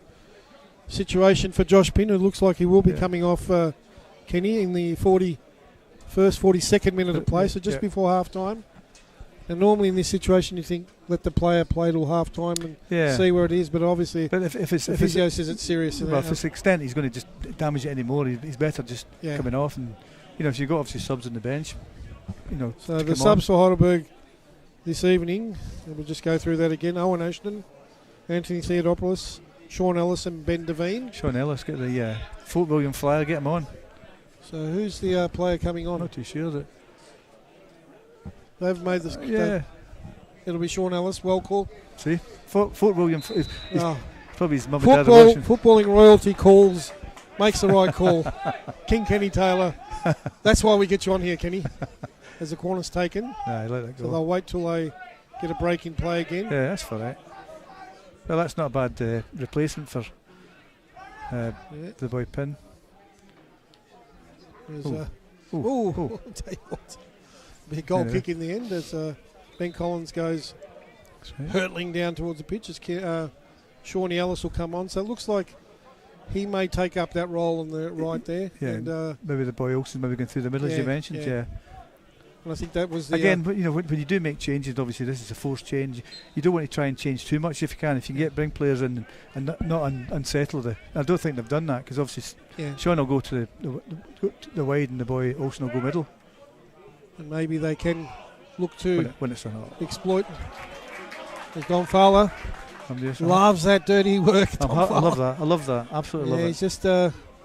situation for Josh Pinn, who looks like he will be coming off Kenny in the 42nd minute of play, so just before half time. And normally in this situation you think let the player play till half time and see where it is, but obviously if physio says it's serious, well, if it's extent he's going to just damage it anymore, he's better just coming off. And if you've got obviously subs on the bench, so the subs for Heidelberg this evening, and we'll just go through that again: Owen Ashton, Anthony Theodopoulos, Sean Ellis and Ben Devine. Sean Ellis, get the Fort William flyer, get him on. So who's the player coming on? Not too sure that they've made this. It'll be Sean Ellis. Well called. See, Fort William is probably his mum and dad. Footballing royalty makes the right call. King Kenny Taylor. That's why we get you on here, Kenny. As the corner's taken. I like that goal. So they'll wait till they get a break in play again. Yeah, that's for right. Well, that's not a bad replacement for the boy Pinn. Tell you what, big goal kick in the end as Ben Collins goes hurtling down towards the pitch. As Shawnee Ellis will come on. So it looks like he may take up that role on the right there. Yeah, and maybe the boy Olsen maybe going through the middle as you mentioned. Yeah. And I think that was the again. But when you do make changes, obviously this is a forced change. You don't want to try and change too much if you can. If you can bring players in and not unsettle the. I don't think they've done that because obviously Sean will go to the wide and the boy Olsen will go middle. And maybe they can look to when it's exploit. There's Don Fowler. Loves that dirty work. I love that. Absolutely love it. He's just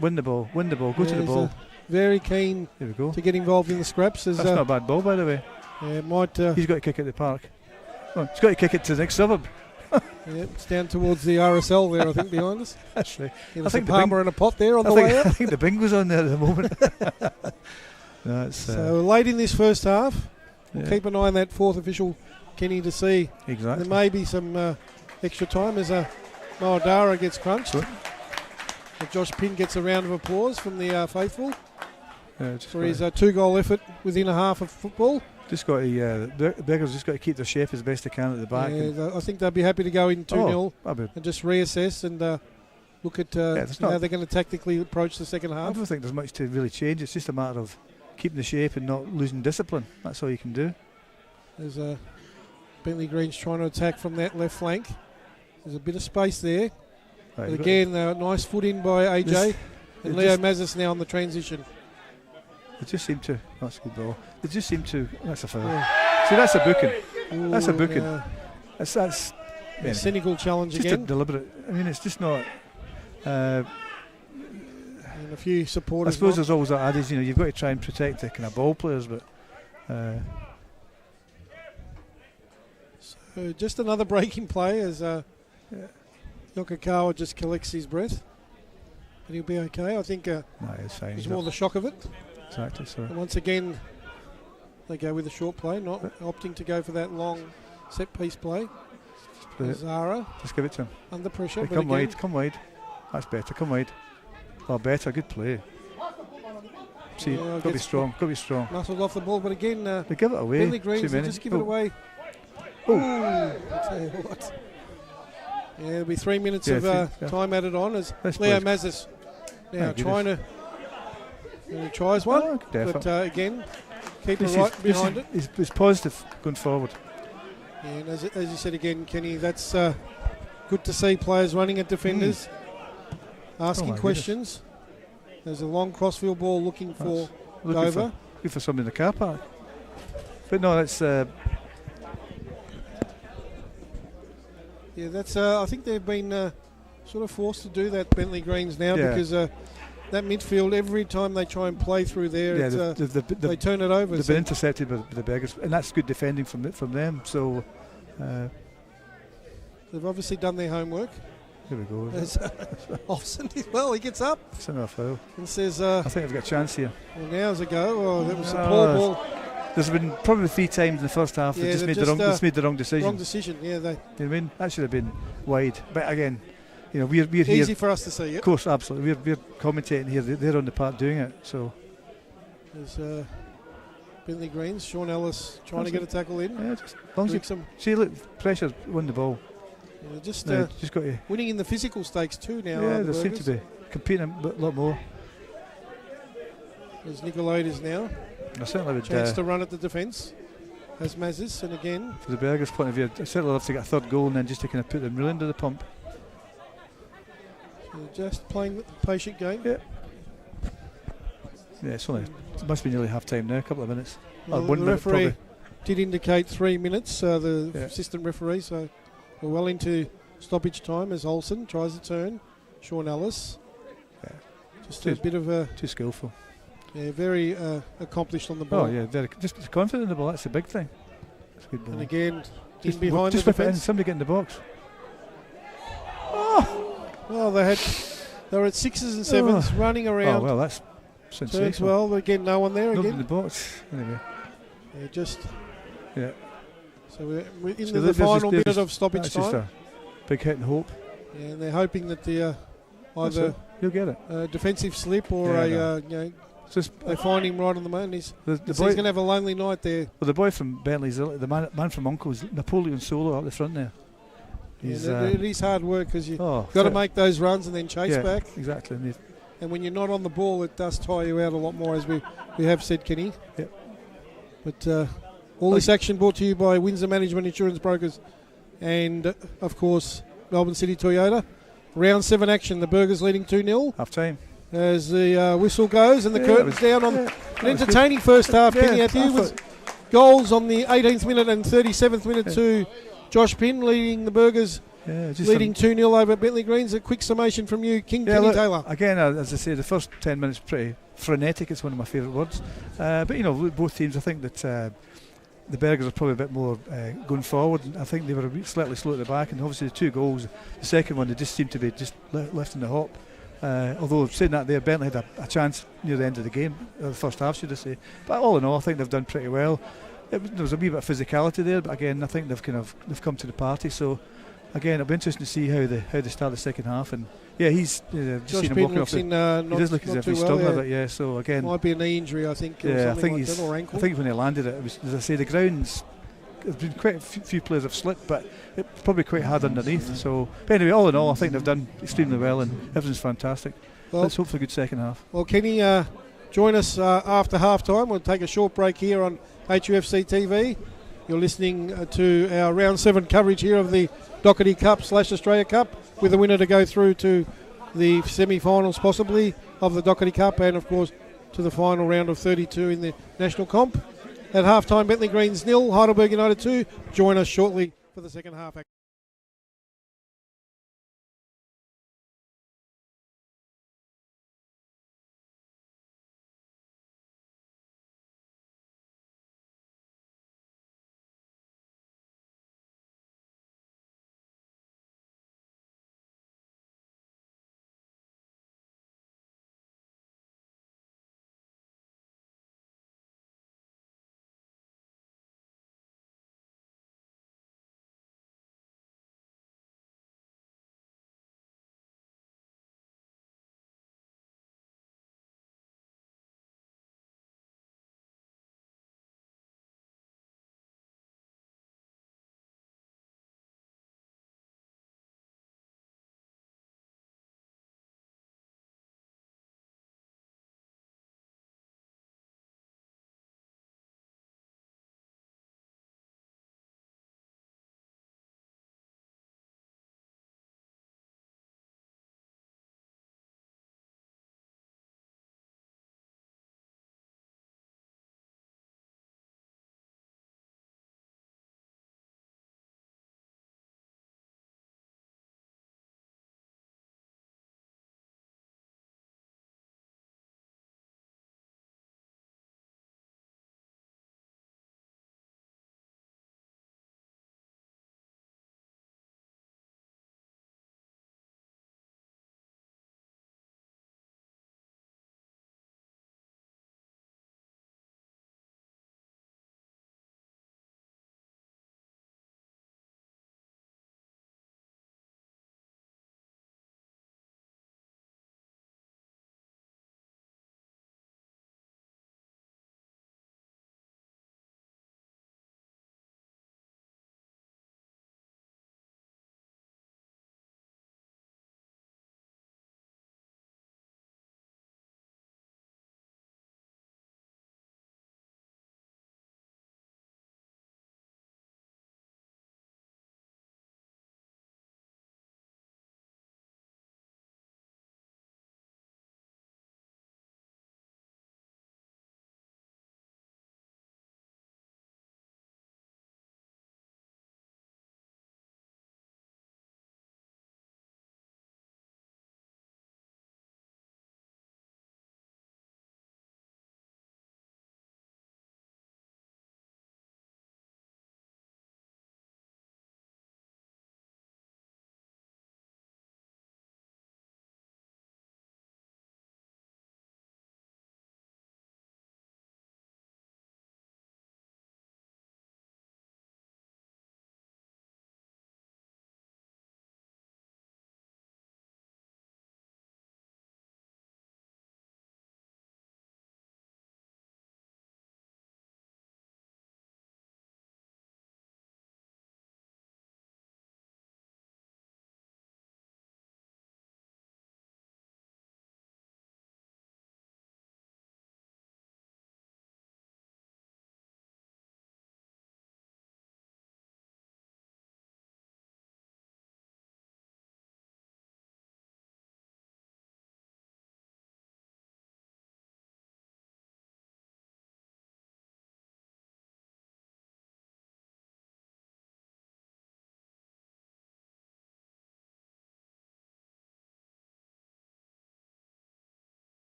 win the ball. Go to the ball. Very keen to get involved in the scraps. That's not a bad ball, by the way. He's got to kick it at the park. Oh, he's got to kick it to the next suburb. It's down towards the RSL there, I think, behind us. That's right. I think Palmer in a pot there on the way out. I think the bingo's on there at the moment. So late in this first half, we'll keep an eye on that fourth official, Kenny, to see. Exactly. There may be some extra time as Noah Dara gets crunched. Sure. Josh Pinn gets a round of applause from the faithful for his 2-goal effort within a half of football. Just got to, Beggar's just got to keep their shape as best they can at the back. I think they'll be happy to go in 2-0 and just reassess and look at how they're going to tactically approach the second half. I don't think there's much to really change. It's just a matter of keeping the shape and not losing discipline. That's all you can do. There's Bentleigh Green's trying to attack from that left flank. There's a bit of space there. But again, nice foot in by AJ. And Leo Mazis now on the transition. They just seem to. That's a good ball. They just seem to. That's a foul. Yeah. See, that's a booking. Ooh, that's a booking. That's a cynical challenge just again. A deliberate. I mean, it's just not. And a few supporters. I suppose there's always that adage, you've got to try and protect the kind of ball players, but. So just another breaking play as Yokokawa just collects his breath. But he'll be okay. I think it's fine. It's more the shock of it. Exactly. So. And once again, they go with a short play, not opting to go for that long set piece play. Zara. Just give it to him. Under pressure. Come wide. That's better. Come wide. Oh, better. Good play. See, got to be strong. Muscled off the ball, but again, they give it away. Bentleigh Greens just give it away. Oh, I'll tell you what. Yeah, there'll be 3 minutes of time added on as Leo Mazis now trying to. He tries one, but again, keep it right behind it. It's positive going forward. Yeah, and as you said again, Kenny, that's good to see players running at defenders, asking questions. There's a long crossfield ball looking for Dover. Looking for somebody in the car park. But no, that's... yeah, that's. I think they've been sort of forced to do that, Bentleigh Greens, now because that midfield, every time they try and play through there, they turn it over. They've been intercepted by the Beggars, and that's good defending from them. So they've obviously done their homework. Here we go. Olsen, well, he gets up. It's another foul. And says, I think I've got a chance here. Well, now's a go. Oh, that was a poor ball. There's been probably 3 times in the first half they just made the wrong decision. Wrong decision, yeah. You know what I mean? That should have been wide. But again, we're here. Easy for us to see it. Of course, absolutely. We're commentating here. They're on the part doing it. So there's Bentleigh Greens, Sean Ellis trying to get a tackle in. Yeah, just as long as see, look, pressure, win the ball. Yeah, just got to winning in the physical stakes too now. Yeah, they seem to be competing a lot more. There's Nicolaides now. I certainly would chance to run at the defence as Mazis, and again for the Bergers' point of view, I certainly love to get a third goal and then just to kind of put them really into the pump. So just playing the patient game. Yeah, it must be nearly half time now, a couple of minutes. Well, the referee did indicate 3 minutes, the assistant referee, so we're well into stoppage time as Olsen tries to turn. Sean Ellis. Yeah. Just a bit of a... Too skillful. Yeah, very accomplished on the ball. Oh, yeah, very just confident in the ball, that's a big thing. That's a good ball. And again, in behind the defence. Somebody get in the box. Oh! Well, they were at 6s and 7s, running around. Oh, well, that's sensational. Turns well, again, no one there Nobody again. in the box, anyway. Yeah, So we're into the final minute of stoppage that's time. Just a big hit and hope. Yeah, and they're hoping that the either you'll get it. A defensive slip or they find him right on the man. He's going to have a lonely night there. Well, the boy from Bentleigh's, the man from Uncle's, Napoleon Solo up the front there. It is hard work because you've got to make those runs and then chase back. Exactly. And when you're not on the ball, it does tire you out a lot more, as we have said, Kenny. Yep. But all this action brought to you by Windsor Management Insurance Brokers and, of course, Melbourne City Toyota. Round 7 action, the Burgers leading 2-0. Half time. As the whistle goes and the curtain's down on an entertaining first half, Kenny Atthew, with goals on the 18th minute and 37th minute to Josh Pinn, leading the Burgers, leading 2-0 over Bentleigh Greens. A quick summation from you, Kenny Taylor. Again, as I say, the first 10 minutes pretty frenetic. It's one of my favourite words. But, you know, both teams, I think that the Burgers are probably a bit more going forward. I think they were a bit slightly slow at the back, and obviously the 2 goals, the second one, they just seemed to be just lifting the hop. Although saying that there, Bentleigh had a chance near the end of the game, the first half, should I say. But all in all, I think they've done pretty well. There was a wee bit of physicality there, but again, I think they've come to the party. So again, it'll be interesting to see how they start the second half. And yeah, he's just Josh seen him Pinn walking off. He does look as if he's stung a bit. Yeah, so again, might be a knee injury, I think. Yeah, I think like that, or ankle. I think when he landed it was, as I say, the grounds. There's been quite a few players have slipped, but it's probably quite hard underneath. So, but anyway, all in all, I think they've done extremely well, and everything's fantastic. Well, let's hope for a good second half. Well, Kenny, join us after half time. We'll take a short break here on HUFC TV. You're listening to our round 7 coverage here of the Dockerty Cup / Australia Cup, with the winner to go through to the semi-finals possibly of the Dockerty Cup, and of course to the final round of 32 in the national comp. At half-time, Bentleigh Greens 0, Heidelberg United 2. Join us shortly for the second half.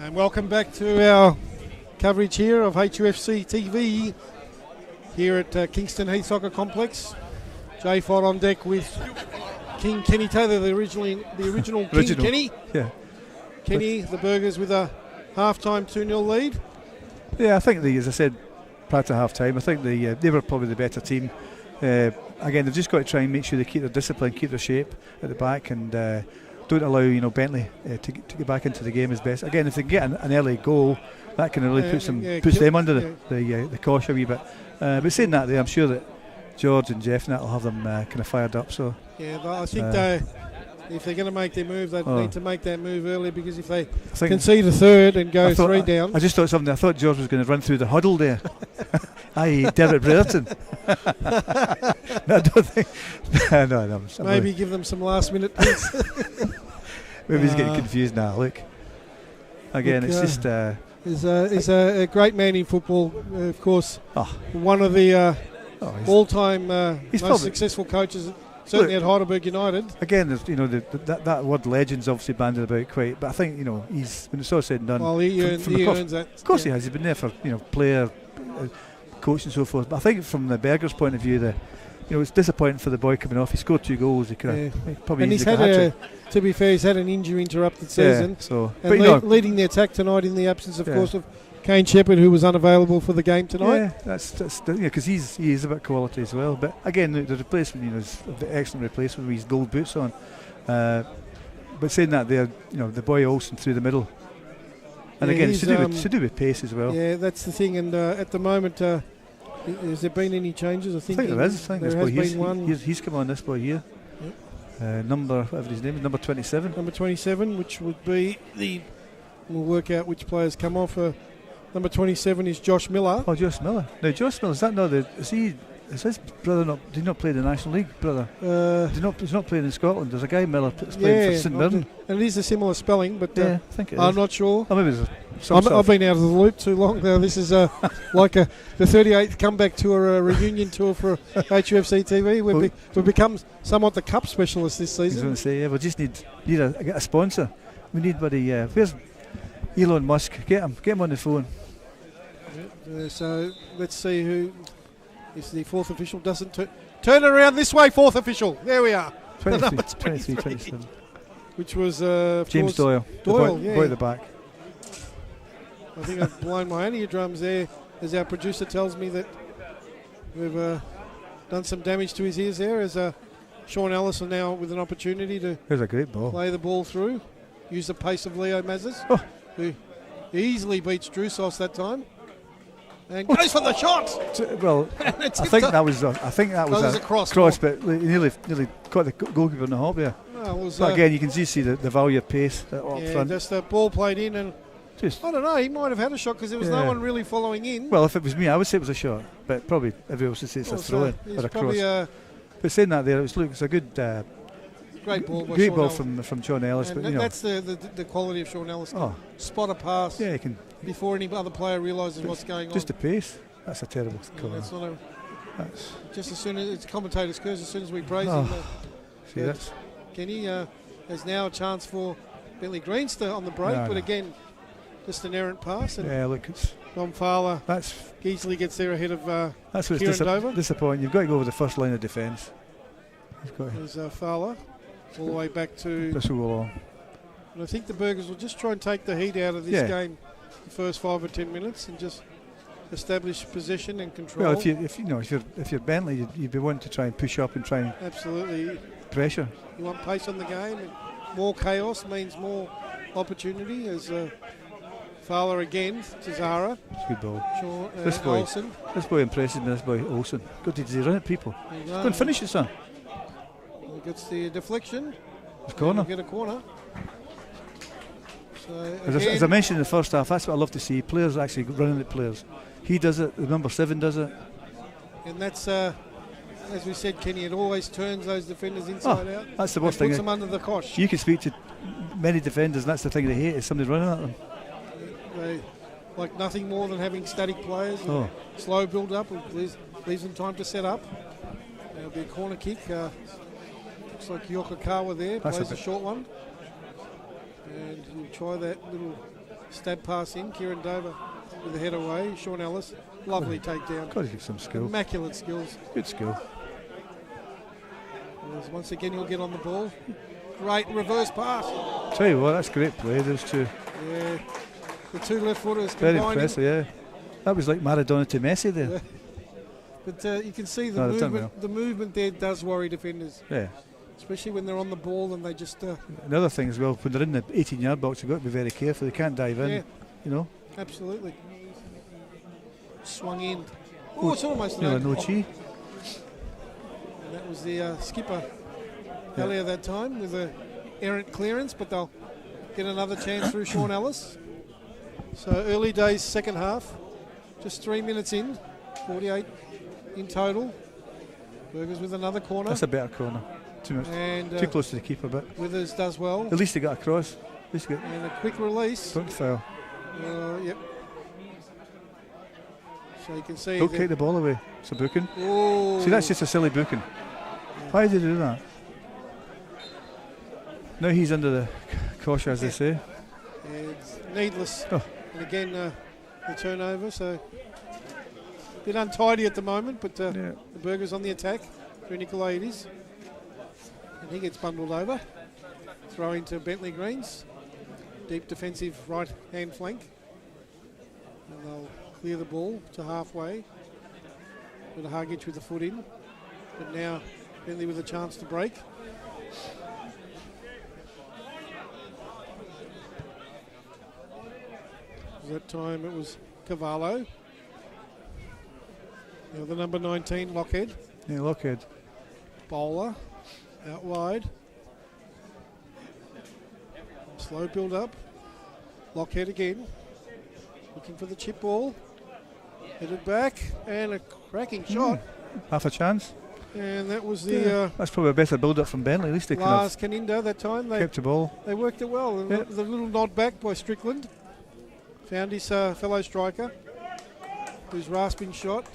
And welcome back to our coverage here of HUFC TV here at Kingston Heath Soccer Complex. Jay Fott on deck with King Kenny Taylor, the original King Kenny. Yeah. Kenny, the Burgers with a half-time 2-0 lead. Yeah, I think as I said prior to half-time, I think they were probably the better team. Again, they've just got to try and make sure they keep their discipline, keep their shape at the back, and don't allow Bentleigh to get back into the game as best. Again, if they get an early goal, that can really puts them under the cosh a wee bit. But saying that, I'm sure that George and Jeff and that will have them kind of fired up. So yeah, I think if they're going to make their move, they need to make that move early, because if they concede a third and go 3 down. I just thought something. I thought George was going to run through the huddle there. I.e. Derek Brereton. No, I don't think. No. Maybe give them some last minute points. Maybe he's getting confused now. Look. Again, it's just. He's a great man in football, of course. One of the all-time most successful coaches, certainly at Heidelberg United. Again, there's, that word legends obviously banded about quite, but I think he's, when it's all said and done. Well, he earns that. Of course, he has. He's been there for player, coach, and so forth. But I think from the Berger's point of view, it's disappointing for the boy coming off. He scored 2 goals. He could have probably. And he's had to be fair, he's had an injury-interrupted season. So, and leading the attack tonight in the absence, of course, of Kane Shepherd, who was unavailable for the game tonight. Yeah, that's because he is a bit quality as well. But again, the replacement, is an excellent replacement with his gold boots on. But saying that, the boy Olsen through the middle, and again, it's to do with pace as well. Yeah, that's the thing. And at the moment, has there been any changes? I think there is. I think there has been one. He's come on, this boy here. Yep. Whatever his name is, number 27. Number 27, which would be we'll work out which players come off. Number 27 is Josh Miller. Oh, Josh Miller. Now, Josh Miller, is his brother did he not play the National League, brother? He's not playing in Scotland. There's a guy Miller that's playing for St Mirren. And it is a similar spelling, but I think I'm not sure. Oh, maybe I've been out of the loop too long now. This is like the 38th comeback tour, a reunion tour for HUFC TV. We've become somewhat the cup specialists this season. I was going to say, we just need a sponsor. We need where's Elon Musk? Get him on the phone. So let's see who is the 4th official. Doesn't turn it around this way. 4th official. There we are. 23, 27. Which was James Doyle. Doyle, the boy at the back. I think I've blown my own eardrums there, as our producer tells me that we've done some damage to his ears there. As Sean Ellison now with an opportunity to There's a great ball. Play the ball through, use the pace of Leo Mazes, who easily beats Drusos that time. And goes for the shot. Well, I think that was a cross, but he nearly caught the goalkeeper in the hop there. But again, you can see the value of pace up front. Just the ball played in, and I don't know, he might have had a shot because there was no one really following in. Well, if it was me, I would say it was a shot, but probably everyone else would say it's a throw-in or a cross. But saying that there, it's a good. Great ball from Sean Ellis. And but that's the quality of Sean Ellis. Spot a pass he can, before any other player realises what's going on. Just the pace. That's a terrible call. That's not just as soon as it's commentator's curse, as soon as we praise him. That's Kenny has now a chance for Bentleigh Greens on the break, again, just an errant pass. And look, it's Dom Fowler easily gets there ahead of that's what's disappointing. You've got to go over the first line of defence. There's Fowler. All the way back to this will go on. And I think the Burgers will just try and take the heat out of this game the first 5 or 10 minutes and just establish possession and control. Well, if you're Bentleigh, you'd be wanting to try and push up and try and absolutely pressure. You want pace on the game, and more chaos means more opportunity. As Fowler again to Zara. It's a good ball. Olsen. This boy impresses me. This boy Olsen. Good, did he run at people? Go and finish it, son. Gets the deflection. It's corner. Get a corner. So as I mentioned in the first half, that's what I love to see. Players actually running at players. He does it. The number 7 does it. And that's, as we said, Kenny, it always turns those defenders inside out. That's the worst thing. Puts them under the cosh. You can speak to many defenders, and that's the thing they hate, is somebody running at them. They like nothing more than having static players. Slow build up. Leaves them time to set up. There'll be a corner kick. Looks like Yokokawa there, plays a short one. And he'll try that little Stab pass in. Kieran Dover with the head away. Sean Ellis, lovely takedown. Got to get some skill. Immaculate skills. Good skill. Once again, he'll get on the ball. Great reverse pass. Tell you what, that's great play. Those two. Yeah, the two left footers Very combining. impressive. Yeah, that was like Maradona to Messi there. Yeah. But you can see the movement. Well. The movement there does worry defenders. Yeah. Especially when they're on the ball and they just. Another thing as well, when they're in the 18-yard box, you've got to be very careful. They can't dive in. Yeah. You know. Absolutely. Swung in. Oh, it's almost no chi. That was the skipper earlier that time with a errant clearance, but they'll get another chance through Sean Ellis. So early days, second half, just 3 minutes in, 48 in total. Burgers with another corner. That's a better corner. Too close to the keeper, but Withers does well. At least they got across. And a quick release. Don't foul. Yep. So you can see. Don't kick the ball away. It's a booking. Oh. See, that's just a silly booking. Yeah. Why did he do that? Now he's under the caution, as they say. It's needless. Oh. And again, the turnover. So a bit untidy at the moment, but the Burgers on the attack through Nicolaides. And he gets bundled over. Throw into Bentleigh Greens. Deep defensive right-hand flank. And they'll clear the ball to halfway. With a Hargitch with the foot in. But now Bentleigh with a chance to break. That time it was Cavallo. Now the number 19, Lockhead. Yeah, Lockhead. Bowler. Out wide. Slow build up. Lockhead again. Looking for the chip ball. Headed back. And a cracking shot. Half a chance. And that was the... that's probably a better build up from Bentleigh. At least they Lars Caninda that time. They kept the ball. They worked it well. And the little nod back by Strickland. Found his fellow striker. Who's rasping shot.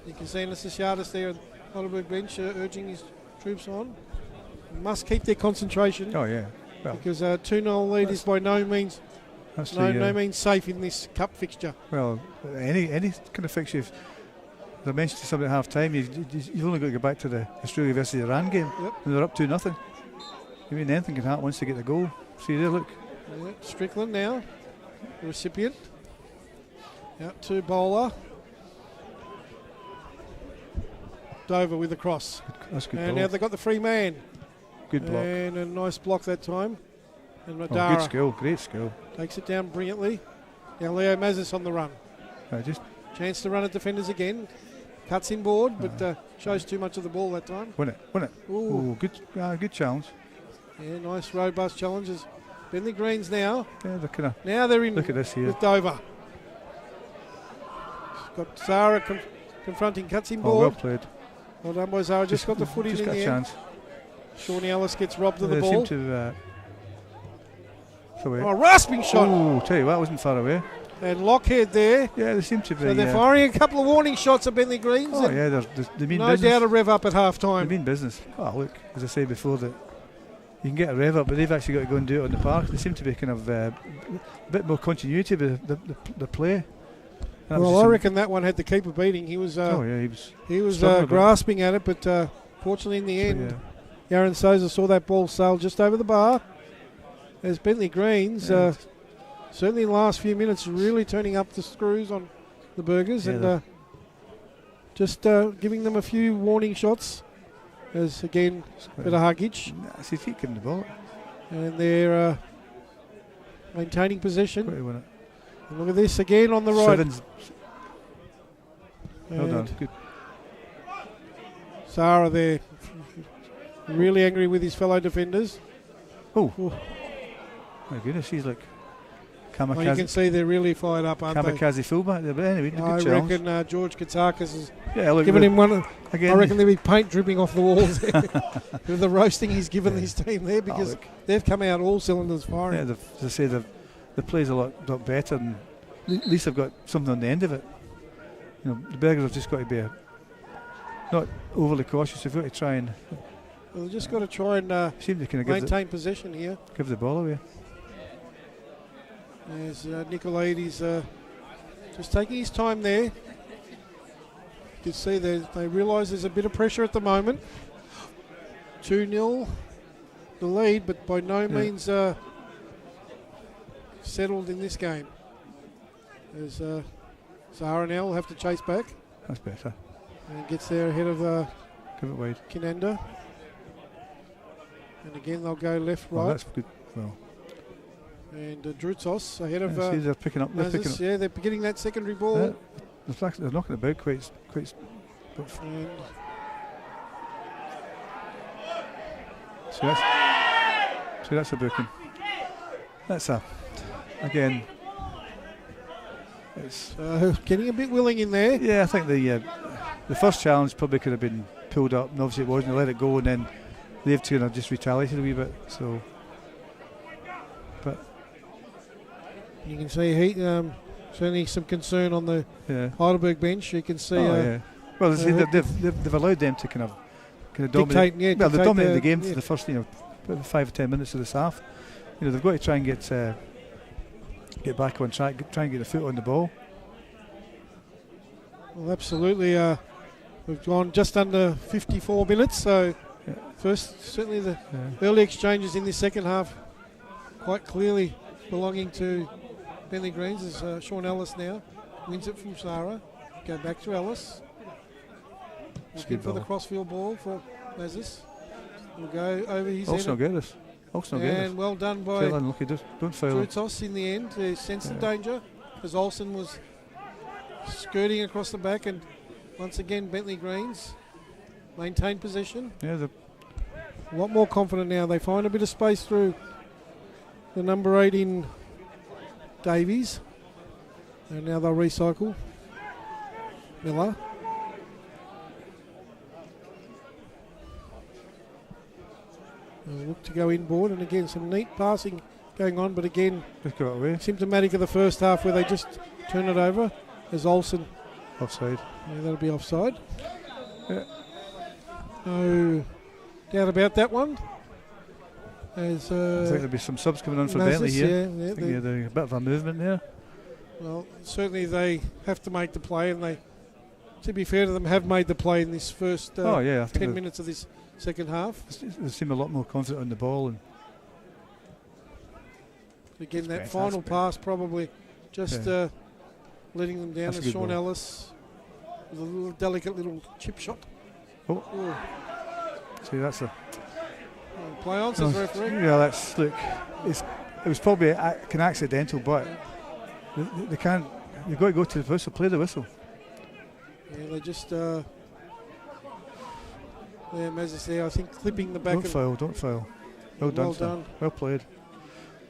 You can see Necessiatis there on Heidelberg bench urging his troops on. Must keep their concentration. Oh yeah, well, because 2-0 lead is by no means safe in this cup fixture. Well, any kind of fixture. If I mentioned to somebody at half time, you've only got to go back to the Australia versus Iran game, and they're up 2-0. I mean, anything can happen once they get the goal. See there, look. Yeah, Strickland now, the recipient. Out to Bowler. Dover with the cross. That's good. And now they've got the free man. Good block. And a nice block that time. And Madara good skill, great skill. Takes it down brilliantly. Now Leo Mazis on the run. Just chance to run at defenders again. Cuts in board, but shows too much of the ball that time. Win it. Ooh, good challenge. Yeah, nice robust challenges. Bentleigh Greens now. Yeah, now they're in. Look at this here. With Dover. Got Zara confronting, cuts in board. Well played. Well done by Zara. Just got the foot in the end. Chance. Shawnee Ellis gets robbed of the ball. Seem to. Rasping shot. Oh, tell you what, wasn't far away. And Lockhead there. Yeah, they seem to be. So they're firing a couple of warning shots at Bentleigh Greens. Oh yeah, they mean no business. doubt a rev up at half time. They mean business. Oh look, as I said before, that you can get a rev up, but they've actually got to go and do it on the park. They seem to be kind of a bit more continuity with the play. Well, I reckon that one had the keeper beating. He was. He was grasping at it, but fortunately in the end, Yaron Souza saw that ball sail just over the bar. As Bentleigh Greens, certainly in the last few minutes, really turning up the screws on the Burgers and just giving them a few warning shots. As again, bit of Hargitch. See if he can the ball. And they're maintaining possession. And look at this again on the right. Well done. Good. Zara there, really angry with his fellow defenders. Oh. My goodness, he's like kamikaze. Well, you can see they're really fired up, aren't they? Kamikaze fullback there, but anyway, I reckon George Katsakis is giving him one. Again, I reckon there'll be paint dripping off the walls there with the roasting he's given his team there, because they've come out all cylinders firing. Yeah, as I say, the play's a lot better, and at least they've got something on the end of it. You know, the Burgers have just got to be not overly cautious. They've got to try and. Well, they've just got to try and seem to kind of maintain possession here. Give the ball away. As Nicolaides just taking his time there. You can see they realise there's a bit of pressure at the moment. 2-0 the lead, but by no means settled in this game. As Zara now will have to chase back. That's better. And gets there ahead of give it wide. Kinanda. And again they'll go left, right. Oh, that's good. Well. And Drutzos ahead of. See, they're picking up. They're picking up. Yeah, they're getting that secondary ball. They're knocking about quite. So that's a booking. That's again. It's getting a bit willing in there. Yeah, I think the first challenge probably could have been pulled up, and obviously it wasn't. They let it go, and then they've kind of just retaliated a wee bit. So, but you can see certainly some concern on the Heidelberg bench. You can see. Well, they've allowed them to kind of dictate, dominate. Well, they dominated the game for the first 5 or 10 minutes of this half. They've got to try and get back on track, try and get the foot on the ball. Well, absolutely. We've gone just under 54 minutes, so certainly the early exchanges in this second half quite clearly belonging to Bentleigh Greens. As Sean Ellis now wins it from Zara. Go back to Ellis. Looking for the crossfield ball for Lazis. We'll go over his also end. And well done by Drutzos in the end. They sensed the danger as Olsen was skirting across the back, and once again Bentleigh Greens maintain possession. Yeah, a lot more confident now. They find a bit of space through the number 8 in Davies, and now they'll recycle. Miller. They'll look to go inboard, and again some neat passing going on, but again symptomatic of the first half where they just turn it over as Olsen. Offside. Yeah, that'll be offside. Yeah. No doubt about that one. As, I think there'll be some subs coming on for Bentleigh here. I think there's a bit of a movement there. Well, certainly they have to make the play, and they, to be fair to them, have made the play in this first 10 minutes of this second half. They seem a lot more confident on the ball. And again, that final pass probably just letting them down. As Sean Ellis with a little delicate little chip shot. Oh. See, that's a play on, says the referee. Yeah, that's look. It was probably an accidental, but they can't. You've got to go to the whistle. Play the whistle. Yeah, they just. Mazis there, I think, clipping the back. Don't foul. Well done. Well played.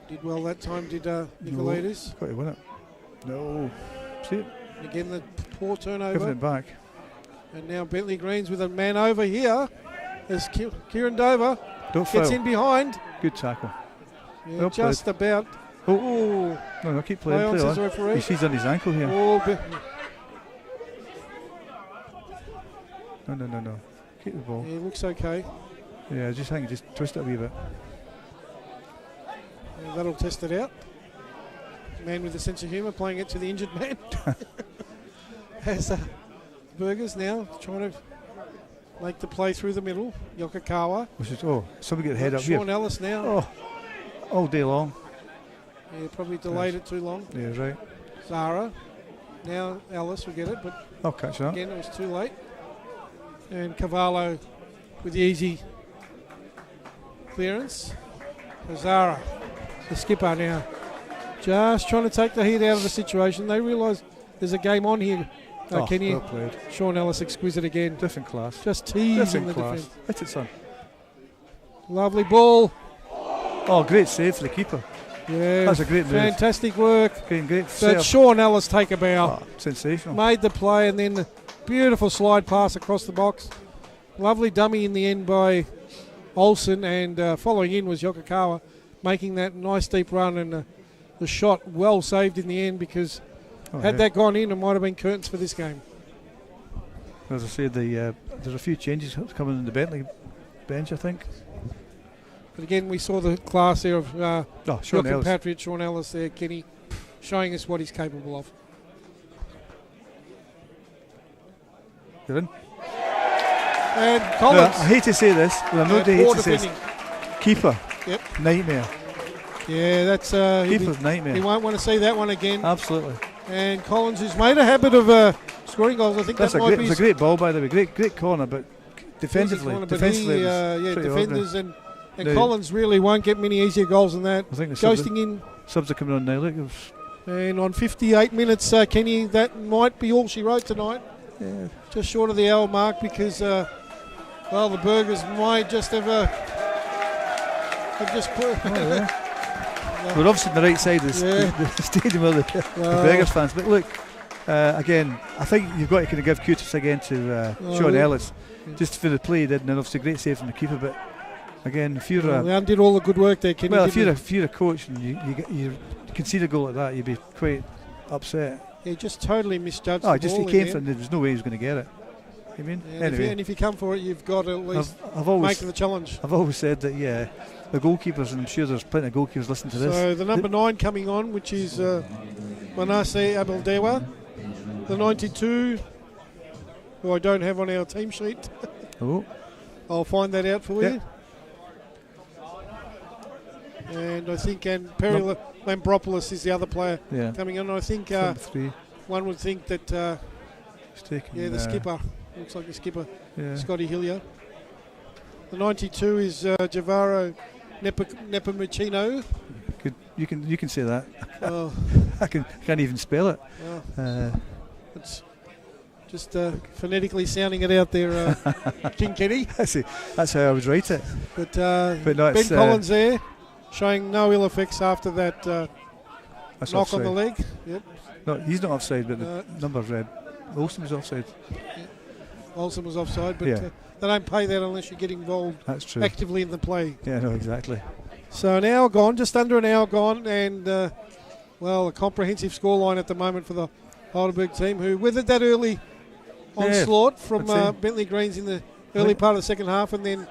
Did well that time, did Nicolaides. Got to win it. No. See it? Again, the poor turnover. Giving it back. And now Bentleigh Greens with a man over here as Kieran Dover gets in behind. Good tackle. Yeah, well just played. About. Oh. No, keep playing. Play on. Referee. He's on his ankle here. Oh, No. Keep the ball. Yeah, it looks okay. Yeah, I think just twist it a wee bit. Yeah, that'll test it out. Man with a sense of humour playing it to the injured man. As Burgers now trying to make the play through the middle. Yokokawa. Somebody get the head up here. Sean Ellis now. Oh, all day long. Yeah, probably delayed it too long. Yeah, right. Zara. Now Ellis will get it, but I'll catch that. Again, it was too late. And Cavallo with the easy clearance. Zara, the skipper now, just trying to take the heat out of the situation. They realise there's a game on here. Kenny, well played. Sean Ellis exquisite again. Different class. Just teasing the defence. Hit it, son. Lovely ball. Oh, great save for the keeper. Yeah, that's a great move. Fantastic work. Great But Sean Ellis take a bow. Sensational. Made the play, and then the beautiful slide pass across the box. Lovely dummy in the end by Olsen, and following in was Yokokawa, making that nice deep run, and the shot well saved in the end, because had that gone in, it might have been curtains for this game. As I said, there's a few changes coming in the Bentleigh bench, I think. But again, we saw the class there of Sean Ellis. Patrick, Sean Ellis there, Kenny, showing us what he's capable of. You're in? And Collins. I hate to say this, but I'm not hate to say this. Keeper. Yep. Nightmare. Yeah, that's keeper's nightmare. He won't want to see that one again. Absolutely. And Collins, who's made a habit of scoring goals, I think that's that might be. It's a great ball, by the way. Great corner, but defensively, defenders and Collins really won't get many easier goals than that. I think ghosting in. Subs are coming on now. Look. And on 58 minutes, Kenny, that might be all she wrote tonight. Yeah. Just short of the hour mark because, the Burgers might just have just put. We're obviously on the right side of the stadium of the Burgers fans. But look, again, I think you've got to kind of give kudos again to Sean Ellis, just for the play he did, and then obviously great save from the keeper. But again, if you're they undid all the good work there, Kenny. Well, if you're a coach and you concede a goal like that, you'd be quite upset. He just totally misjudged. He came for it, and there was no way he was going to get it. You mean? Yeah, anyway. And if you come for it, you've got to at least make the challenge. I've always said that, the goalkeepers, and I'm sure there's plenty of goalkeepers listening to this. So the number 9 coming on, which is Manasseh Abeldewa. The 92, who I don't have on our team sheet. I'll find that out for you. And I think Perry Lampropoulos is the other player coming on. I think one would think that the skipper. Looks like the skipper, Scotty Hillier. The 92 is Javaro Nepomuceno. You can say that. Oh. I can't even spell it. It's just phonetically sounding it out there, King Kenny. That's how I would write it. But no, Ben Collins there, showing no ill effects after that knock offside on the leg. Yep. No, he's not offside, but the number's red. Olsen was offside. Yeah. Olsen was offside, but they don't pay that unless you get involved actively in the play. Yeah, no, exactly. So an hour gone, just under an hour gone, and a comprehensive scoreline at the moment for the Heidelberg team, who weathered that early onslaught from Bentleigh Greens in the early part of the second half, and then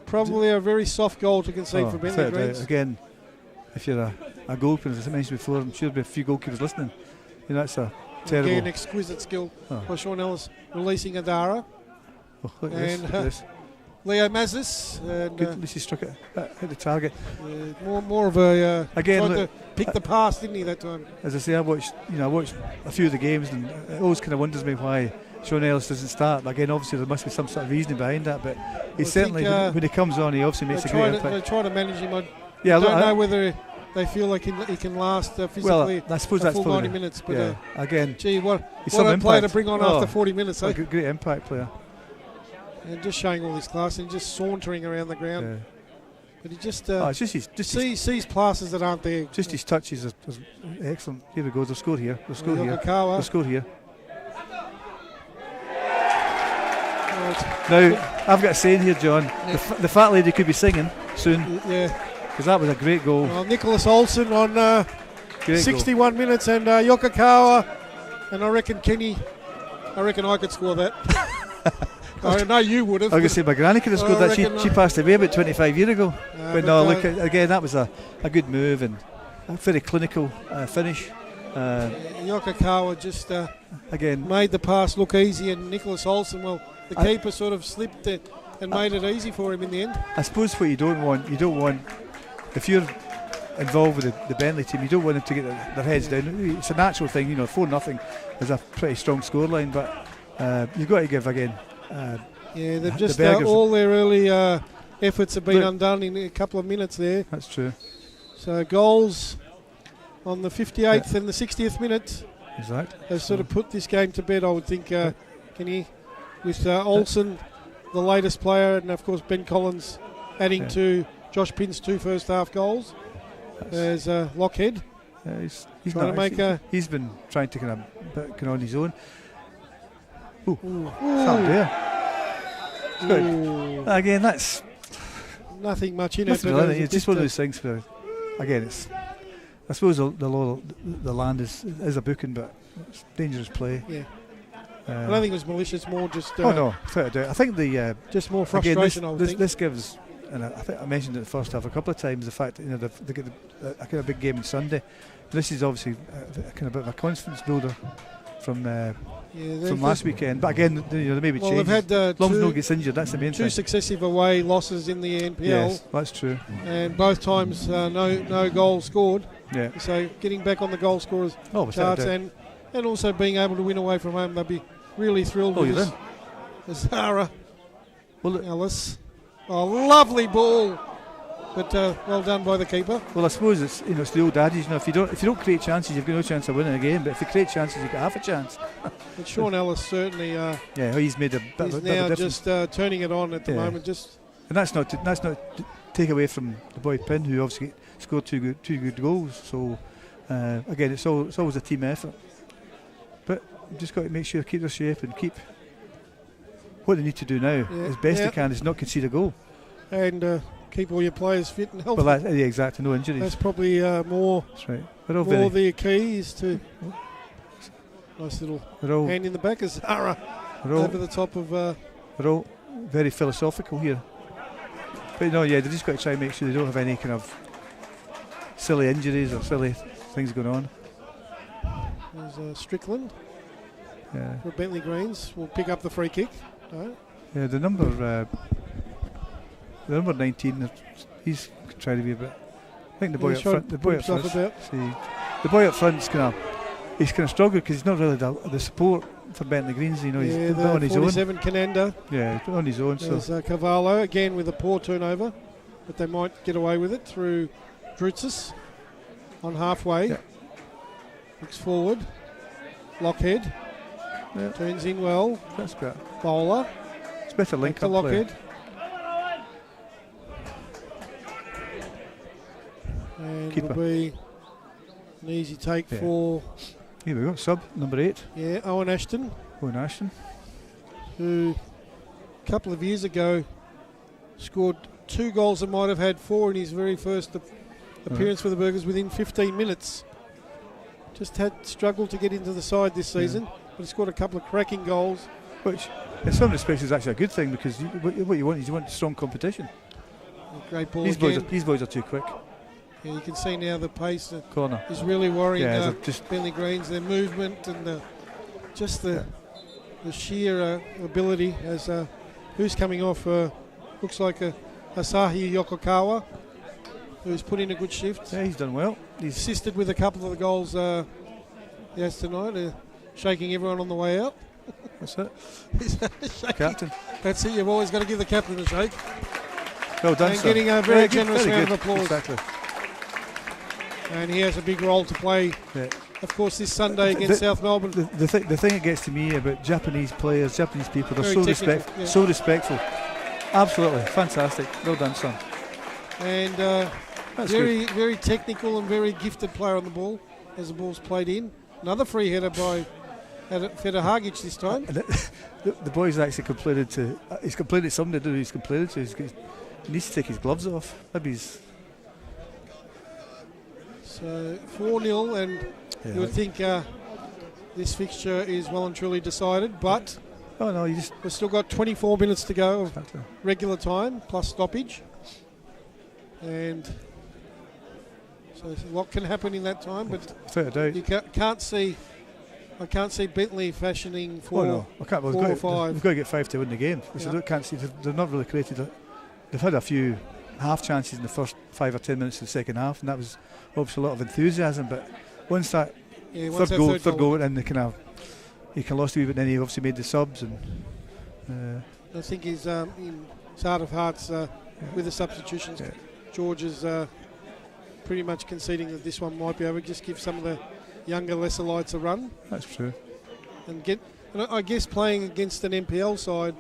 probably a very soft goal to concede for Bentleigh Greens. Again, if you're a goalkeeper, as I mentioned before, I'm sure there'll be a few goalkeepers listening. That's a terrible. Again, exquisite skill by Sean Ellis, releasing Adara. Look at this. Leo Mazis. At least he struck it at the target. More of a again, tried to pick the pass, didn't he, that time? As I say, I watched a few of the games, and it always kind of wonders me why Sean Ellis doesn't start. But again, obviously there must be some sort of reasoning behind that. But he certainly, when he comes on, he obviously makes a great impact. They try to manage him. I don't know whether they feel like he can last physically. Well, I suppose that's full 90 minutes. But again, what a player to bring on after 40 minutes. A great impact player. And just showing all his class and just sauntering around the ground. Yeah. But he just, sees passes that aren't there. Just his touches are excellent. Here we go. They'll score here. They'll score here. Now, I've got a saying here, John. The fat lady could be singing soon. Yeah. Because that was a great goal. Well, Nicholas Olsen on 61 minutes, and Yokokawa. And I reckon I could score that. I know you would have. I was going to say my granny could have scored that. She passed away about 25 years ago. But no, look, again, that was a good move and a very clinical finish. Yokokawa just again made the pass look easy, and Nicholas Olsen, the keeper sort of slipped it and made it easy for him in the end. I suppose what you don't want, if you're involved with the Bentleigh team, you don't want them to get their heads down. It's a natural thing, 4-0 is a pretty strong scoreline, but you've got to give again. They've just all their early efforts have been undone in a couple of minutes there. That's true. So goals on the 58th and the 60th minute. Exactly. They've sort of put this game to bed, I would think, with Olsen, the latest player, and of course Ben Collins adding to Josh Pinn's 2 first half goals. There's Lockhead. He's trying to make he's been trying to kind of on his own. Again, that's nothing much in it. It's just one of those things where, again, I suppose the land is a booking, but it's dangerous play. Yeah. I don't think it was malicious, more just. no, without a doubt. I think just more frustration. Again, this gives and I think I mentioned it in the first half a couple of times, the fact that they get a kind of big game on Sunday. This is obviously a kind of bit of a confidence builder from last weekend. But again, there may be changes. They've had Lumsden gets injured, that's the main thing. 2 successive away losses in the NPL. Yes, that's true. And both times no goal scored. Yeah. So getting back on the goal scorers charts and also being able to win away from home, they'll be really thrilled with this. Zara Ellis. Oh, lovely ball. But well done by the keeper. Well, I suppose it's the old adage. If you don't create chances, you've got no chance of winning a game. But if you create chances, you've got half a chance. But Sean Ellis certainly. He's made a bit of a difference. Just turning it on at the moment. And that's not to take away from the boy Pin, who obviously scored two good goals. So again, it's always a team effort. But you've just got to make sure keep their shape and keep. What they need to do now, as best they can, is not concede a goal. And keep all your players fit and healthy. Well, exactly, no injuries. That's probably more. That's right. More the key is to. Nice little hand in the back as Zara over the top of. They're all very philosophical here. But they just got to try and make sure they don't have any kind of silly injuries or silly things going on. There's Strickland. For Bentleigh Greens will pick up the free kick. No. Yeah, the number 19. He's trying to be a bit. I think the boy up front. The boy up front's he's kind of struggled because he's not really the support for Bentleigh Greens. He's on his own. 47 Cananda. Yeah, on his own. There's Cavallo again with a poor turnover, but they might get away with it through Drutzis on halfway. Yeah. Looks forward. Lockhead. Yeah. Turns in well. That's great. Bowler. It's better link up Lockhead. Play. And it'll be an easy take for. Here we go. Sub number 8. Yeah, Owen Ashton. Who a couple of years ago scored 2 goals and might have had 4 in his very first appearance for the Burgers within 15 minutes. Just had struggled to get into the side this season, but he scored a couple of cracking goals. Which, in some respects, is actually a good thing because what you want is strong competition. Great ball. These boys are too quick. Yeah, you can see now the pace corner is really worrying Bentleigh Greens. Their movement and the sheer ability as who's coming off looks like Asahi Yokokawa, who's put in a good shift. Yeah, he's done well. He's assisted with a couple of the goals tonight, shaking everyone on the way out. What's that? Captain. That's it. You've always got to give the captain a shake. Well done, and getting a very generous round of applause. Exactly. And he has a big role to play, of course, this Sunday against South Melbourne. The thing that gets to me about Japanese players, Japanese people, they're so respectful. Absolutely, fantastic. Well done, son. And very technical and very gifted player on the ball as the ball's played in. Another free header by Feder Hagic this time. The boy's actually complained he's complained to somebody that he's complaining to. He needs to take his gloves off. Maybe he's. So 4-0, and you would think this fixture is well and truly decided, but we've still got 24 minutes to go of regular time plus stoppage, and so a lot can happen in that time. But you can't see. I can't see Bentleigh fashioning 4 or 5. We've got to get 5 to win the game. I can't see they've not really created. They've had a few half chances in the first 5 or 10 minutes of the second half, and that was obviously a lot of enthusiasm. But once that third goal went in, they he lost a wee bit. Then he obviously made the subs, and I think he's in his heart of hearts with the substitutions. Yeah. George is pretty much conceding that this one might be over. Just give some of the younger, lesser lights a run. That's true. And I guess playing against an NPL side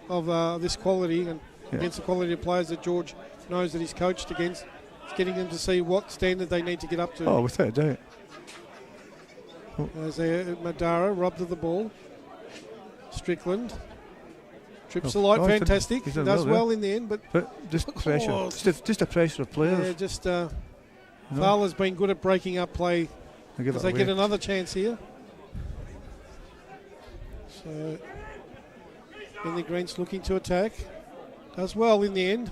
of this quality and against the quality of players that George knows that he's coached against, it's getting them to see what standard they need to get up to. Oh, without a doubt. As Madara robbed of the ball. Strickland trips the light, fantastic. Does well in the end, but just pressure. Just a pressure of players. Yeah, Fowler's been good at breaking up play. As they get another chance here. So Bentleigh Greens looking to attack. Does well in the end.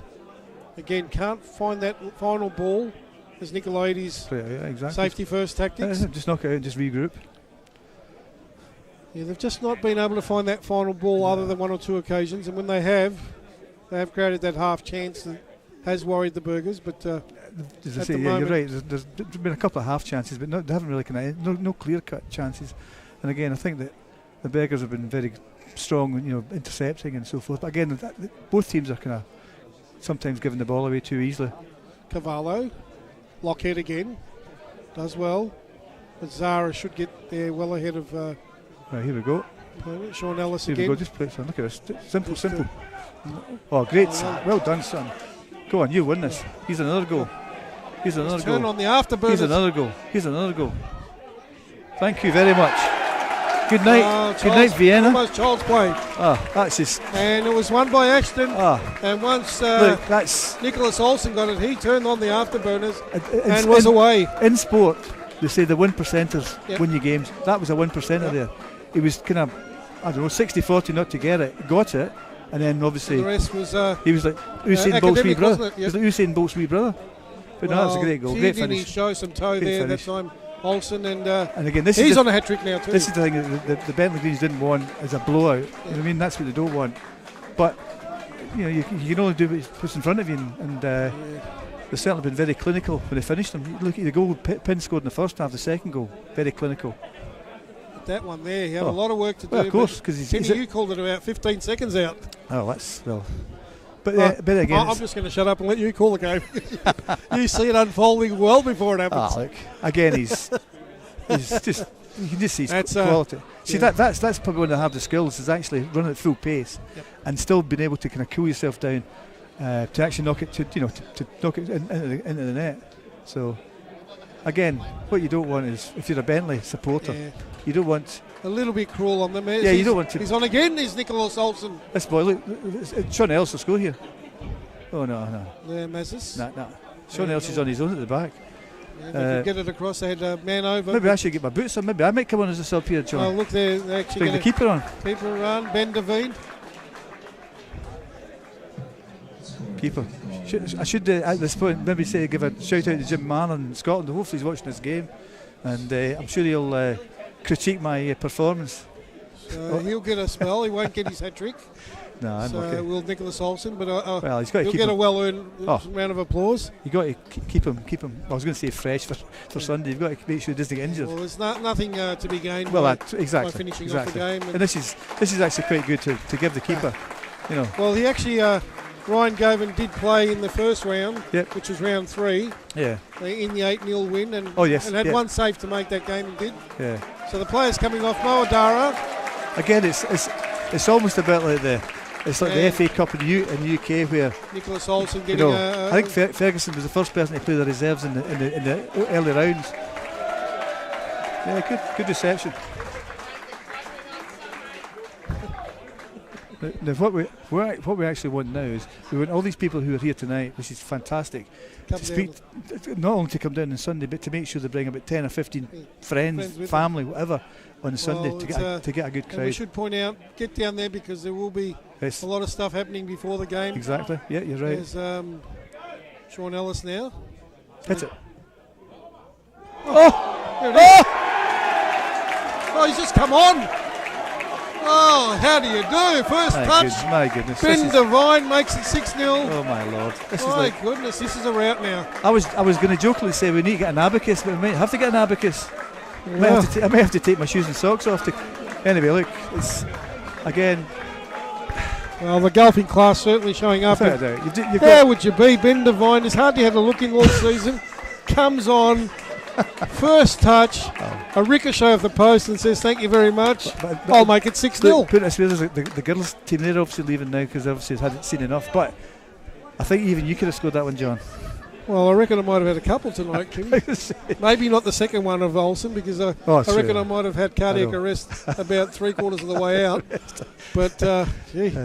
again, can't find that final ball as Nicolaides' exactly. safety first tactics. Just knock it out and just regroup. Yeah, they've just not been able to find that final ball other than 1 or 2 occasions, and when they have created that half chance that has worried the Burgers. But you're right. There's been a couple of half chances, but they haven't really no clear cut chances. And again, I think that the Burgers have been very strong, intercepting and so forth. But again, both teams are kind of sometimes giving the ball away too easily. Cavallo, Lockhead again, does well. But Zara should get there well ahead of. Right, here we go. Sean Ellis here again. We go. Just play it, son. Look at this. Simple. Oh, great, son. Well done, son. Go on, you win this. Here's another goal. Turn on the afterburners. Here's another goal. Thank you very much. Good night. Good night, Vienna. Almost child's play. That's just. And it was won by Ashton. And once look, that's Nicholas Olsen got it, he turned on the afterburners and was away. In sport, they say the win percenters win your games. That was a 1%er there. He was kind of, 60-40 not to get it. Got it. And then obviously the rest was he was like Usain Bolt's wee brother. Yep. He was like Usain Bolt's wee brother. But no, that's a great goal. Great finish. He show some toe great there finish. That time, Olsen, and again, he's on a hat trick now too. This is the thing that the Bentleigh Greens didn't want as a blowout. You know what I mean? That's what they don't want. But you can only do what's in front of you, and they've certainly been very clinical when they finished them. Look at the goal Pin scored in the first half. The second goal, very clinical. That one there, he had a lot of work to do. Well, of course, because you called it about 15 seconds out. Oh, that's well. But again, I'm just going to shut up and let you call the game. You see it unfolding well before it happens. Look, again, he's just you can just see his quality. See that's probably one of the hardest skills is actually running at full pace and still being able to kind of cool yourself down to actually knock it to knock it into the net. So again, what you don't want is if you're a Bentleigh supporter. You don't want a little bit cruel on them. You don't want to. He's on again. He's Nicholas Olsen. This boy, look, Sean Ellis will score here. Oh no. There, Mazes. No. Sean Ellis is on his own at the back. They could get it across. They had a man over. Maybe I should get my boots on. Maybe I might come on as a sub here, John. Oh, look, they're actually bring the keeper on. Keeper around. Ben Devine. Keeper. I should at this point maybe give a shout out to Jim Mann in Scotland. Hopefully he's watching this game, and I'm sure he'll critique my performance. He'll get a spell. He won't get his hat trick. No, I'm okay. Will Nicholas Olsen, but well, he's got to he'll get a well-earned round of applause. You got to keep him. I was going to say fresh for Sunday. You've got to make sure he doesn't get injured. Well, there's nothing to be gained. Well, by finishing off the game. And this is actually quite good to give the keeper. Well, he actually Ryan Govan did play in the first round, which was round 3. Yeah. In the 8-0 win, and had one save to make that game and did. Yeah. So the players coming off Moadara. Again, it's almost a bit like the FA Cup in the UK where Nicholas Olsen getting. I think Ferguson was the first person to play the reserves in the early rounds. Yeah, good reception. Now, what we actually want now is we want all these people who are here tonight, which is fantastic, not only to come down on Sunday, but to make sure they bring about 10 or 15 friends family, whatever, on Sunday to get a good crowd. And we should point out, get down there because there will be a lot of stuff happening before the game. Exactly. Yeah, you're right. There's Sean Ellis now. Hit it. Oh, he's just come on. Oh, how do you do? First touch. My goodness. Ben Devine makes it 6-0. Oh my lord. Goodness, this is a rout now. I was going to jokingly say we need to get an abacus, but we might have to get an abacus. I may have to take my shoes and socks off. Anyway, look, it's again. Well, the golfing class certainly showing up. Where would you be? Ben Devine has hardly had a look in all season. Comes on. First touch, a ricochet of the post and says thank you very much. I'll make it 6-0. Put it this way, the girls' team, they're obviously leaving now because obviously hadn't seen enough. But I think even you could have scored that one, John. Well, I reckon I might have had a couple tonight, Kim. Maybe not the second one of Olsen because I reckon I might have had cardiac arrest about 3/4 of the way out. But, gee.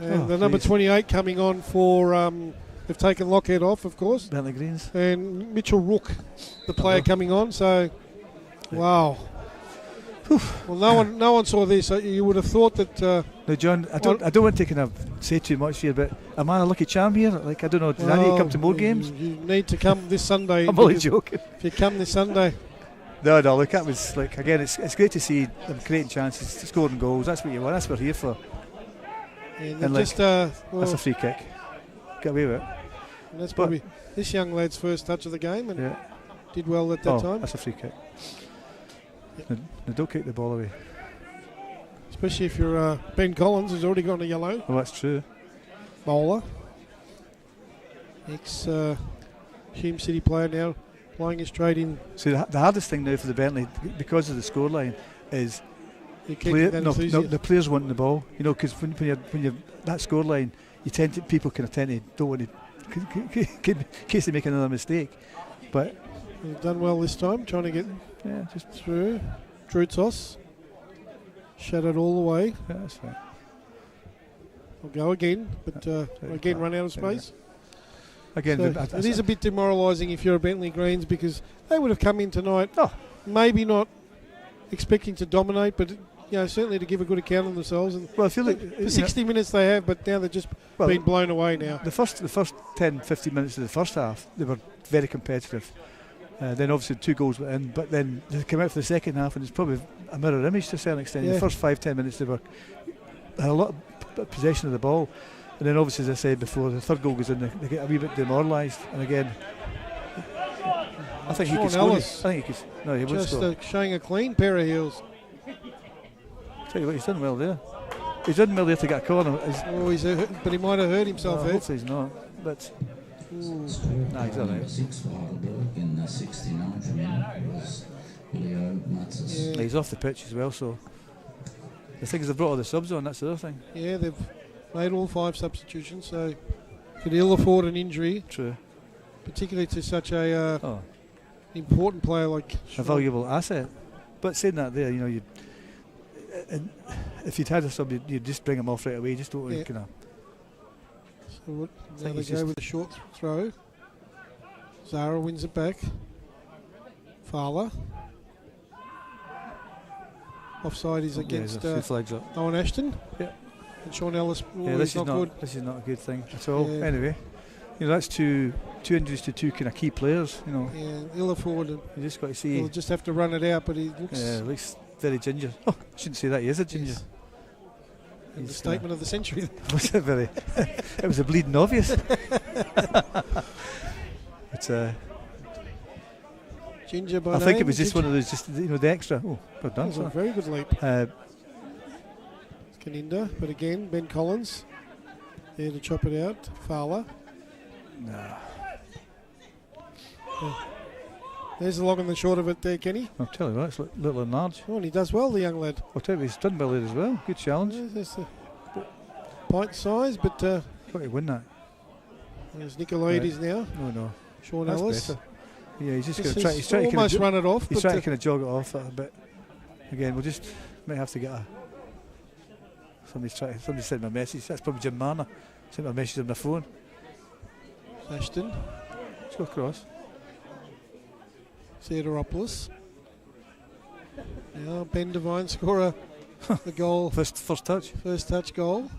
And the number 28 coming on for... they've taken Lockhead off, of course. Bentleigh Greens. And Mitchell Rook, the player coming on. So, wow. Well, no one saw this. You would have thought that. Now, John, I don't want to kind of say too much here, but am I a lucky charm here? Like, I don't know. Did I need to come to more games? You need to come this Sunday. I'm only joking. If you come this Sunday. No. Look, that was like, again, it's great to see them creating chances, scoring goals. That's what you want. That's what we're here for. And like, that's a free kick. Get away with it. And that's probably this young lad's first touch of the game, and did well at that time. That's a free kick. Yep. Now don't kick the ball away. Especially if you're Ben Collins, who's already got a yellow. Well, that's true. Bowler. Hume City player now playing his trade in. See, the hardest thing now for the Bentleigh, because of the scoreline, is the players wanting the ball. You know, because when you're that scoreline, people tend to don't want to, in case they make another mistake. But they've done well this time, trying to get just through. Drutos shadowed all the way. Yeah, that's fine. I'll go again, but again run out of space. Again, so it is a bit demoralising if you're a Bentleigh Greens, because they would have come in tonight, maybe not expecting to dominate, but certainly to give a good account of themselves. And well, I feel like for 60 minutes they have, but now they're just been blown away now. The first 10-15 minutes of the first half, they were very competitive. Then obviously 2 goals were in, but then they came out for the second half, and it's probably a mirror image to a certain extent. The first 5-10 minutes they had a lot of possession of the ball, and then obviously, as I said before, the third goal goes in, they get a wee bit demoralised. And again, I think he could score. I think he could. No, he would score. Just showing a clean pair of heels. Tell you what, he's done well there. He's done well there to get a corner. But he might have hurt himself. Hopefully he's not. But he's all right. He's off the pitch as well. So the thing is, they've brought all the subs on. That's the other thing. Yeah, they've made all 5 substitutions. So could ill afford an injury. True. Particularly to such a important player like a valuable asset. But saying that, there, if you'd had a sub, you'd just bring him off right away. Just don't kind of. So now they go with a short throw. Zara wins it back. Fowler. Offside is against Owen Ashton. Yeah. And Sean Ellis. This is not good. This is not a good thing at all. Yeah. Anyway, that's two injuries to 2 kind of key players. Yeah, ill afforded. You just got to see. He'll just have to run it out, but he looks. Yeah, looks very ginger. Oh, I shouldn't say that. He is a ginger. Yes. The statement of the century. Was it very? It was a bleeding obvious. But ginger by I think it was just one of those, the extra. Oh, well done. That was a very good leap. Caninda, but again, Ben Collins there to chop it out. Fowler. No. There's the long and the short of it there, Kenny. I'll tell you what, it's little and large. Oh, and he does well, the young lad. I'll tell you, he's done well there as well. Good challenge. Yeah, there's the pint size, but got to win that. There's Nicolaides now. No. Sean Ellis. Better. Yeah, he's just going to try. He's trying to almost run it off. He's trying to kind of jog it off a bit. Again, we'll just might have to get a. Somebody sent me a message. That's probably Jim Marner. Sent me a message on my phone. Ashton. Let's go across. Theodoropoulos. Now Ben Devine scorer the goal. First touch. First touch goal.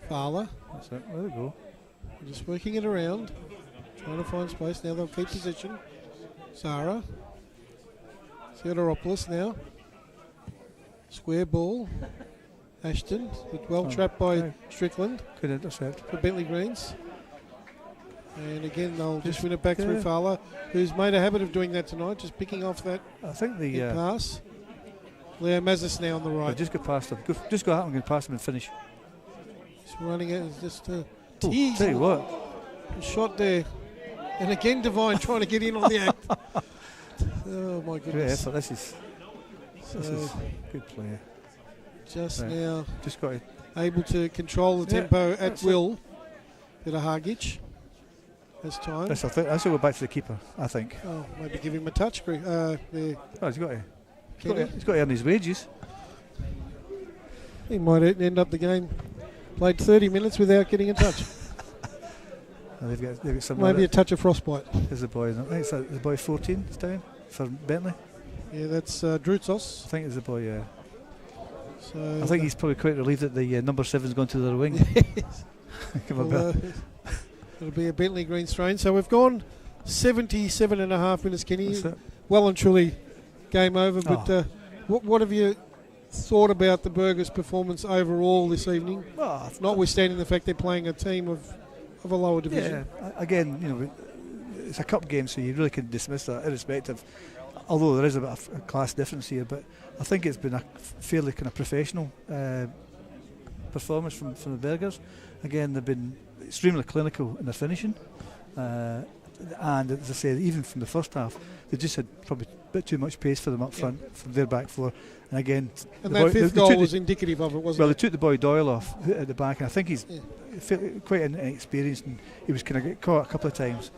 Fowler. That's it. There we go. Just working it around. Trying to find space. Now they'll keep position. Zara. Theodoropoulos now. Square ball. Ashton. But well trapped by Strickland. Good intercept. For Bentleigh Greens. And again, they'll just win it back through Fowler, who's made a habit of doing that tonight, just picking off that pass. Leo Mazis now on the right. Just go past him. Just go out and go past him and finish. He's running it. It's just a tease. Tell you what. A shot there. And again, Devine trying to get in on the act. Oh, my goodness. Great effort. This is good player. Just now just got able to control the tempo at will. Bit of Hargich. This time. That's will go back to the keeper, I think. Oh, maybe give him a touch. There. Oh, he's got to earn his wages. He might end up the game. Played 30 minutes without getting a touch. They've got some maybe a touch of frostbite. There's the boy. I think it's the boy 14 is down. for Bentleigh. Yeah, that's Drutzos. I think it's the boy. Yeah. So I think he's probably quite relieved that the number 7's gone to the wing. Give him a bit. It'll be a Bentleigh green strain. So we've gone 77.5 minutes, Kenny. That's it. Well and truly game over. But what have you thought about the Burgers' performance overall this evening? Well, notwithstanding the fact they're playing a team of a lower division. Yeah, again, you know, it's a cup game, so you really can dismiss that irrespective. Although there is a bit of a class difference here, but I think it's been a fairly kind of professional performance from the Burgers. Again, they've been extremely clinical in their finishing, and as I said, even from the first half, they just had probably a bit too much pace for them up front from their back four. And again, that fifth goal was indicative of it, wasn't it? Well, they took the boy Doyle off at the back, and I think he's quite inexperienced, and he was kind of get caught a couple of times.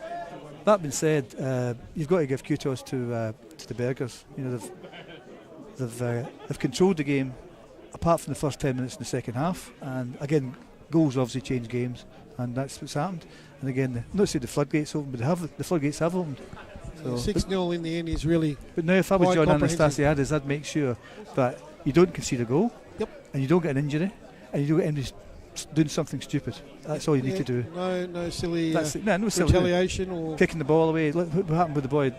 That being said, you've got to give kudos to the Burgers. You know, they've controlled the game, apart from the first 10 minutes in the second half. And again, goals obviously change games, and that's what's happened. And again, not to say the floodgates open, but the floodgates have opened. So 6-0 in the end is really. But now, if I was John Anastasiadis, I'd make sure that you don't concede a goal, and you don't get an injury, and you don't get anybody doing something stupid. That's all you need to do. No silly no silly retaliation or kicking the ball away. Look what happened with the boy.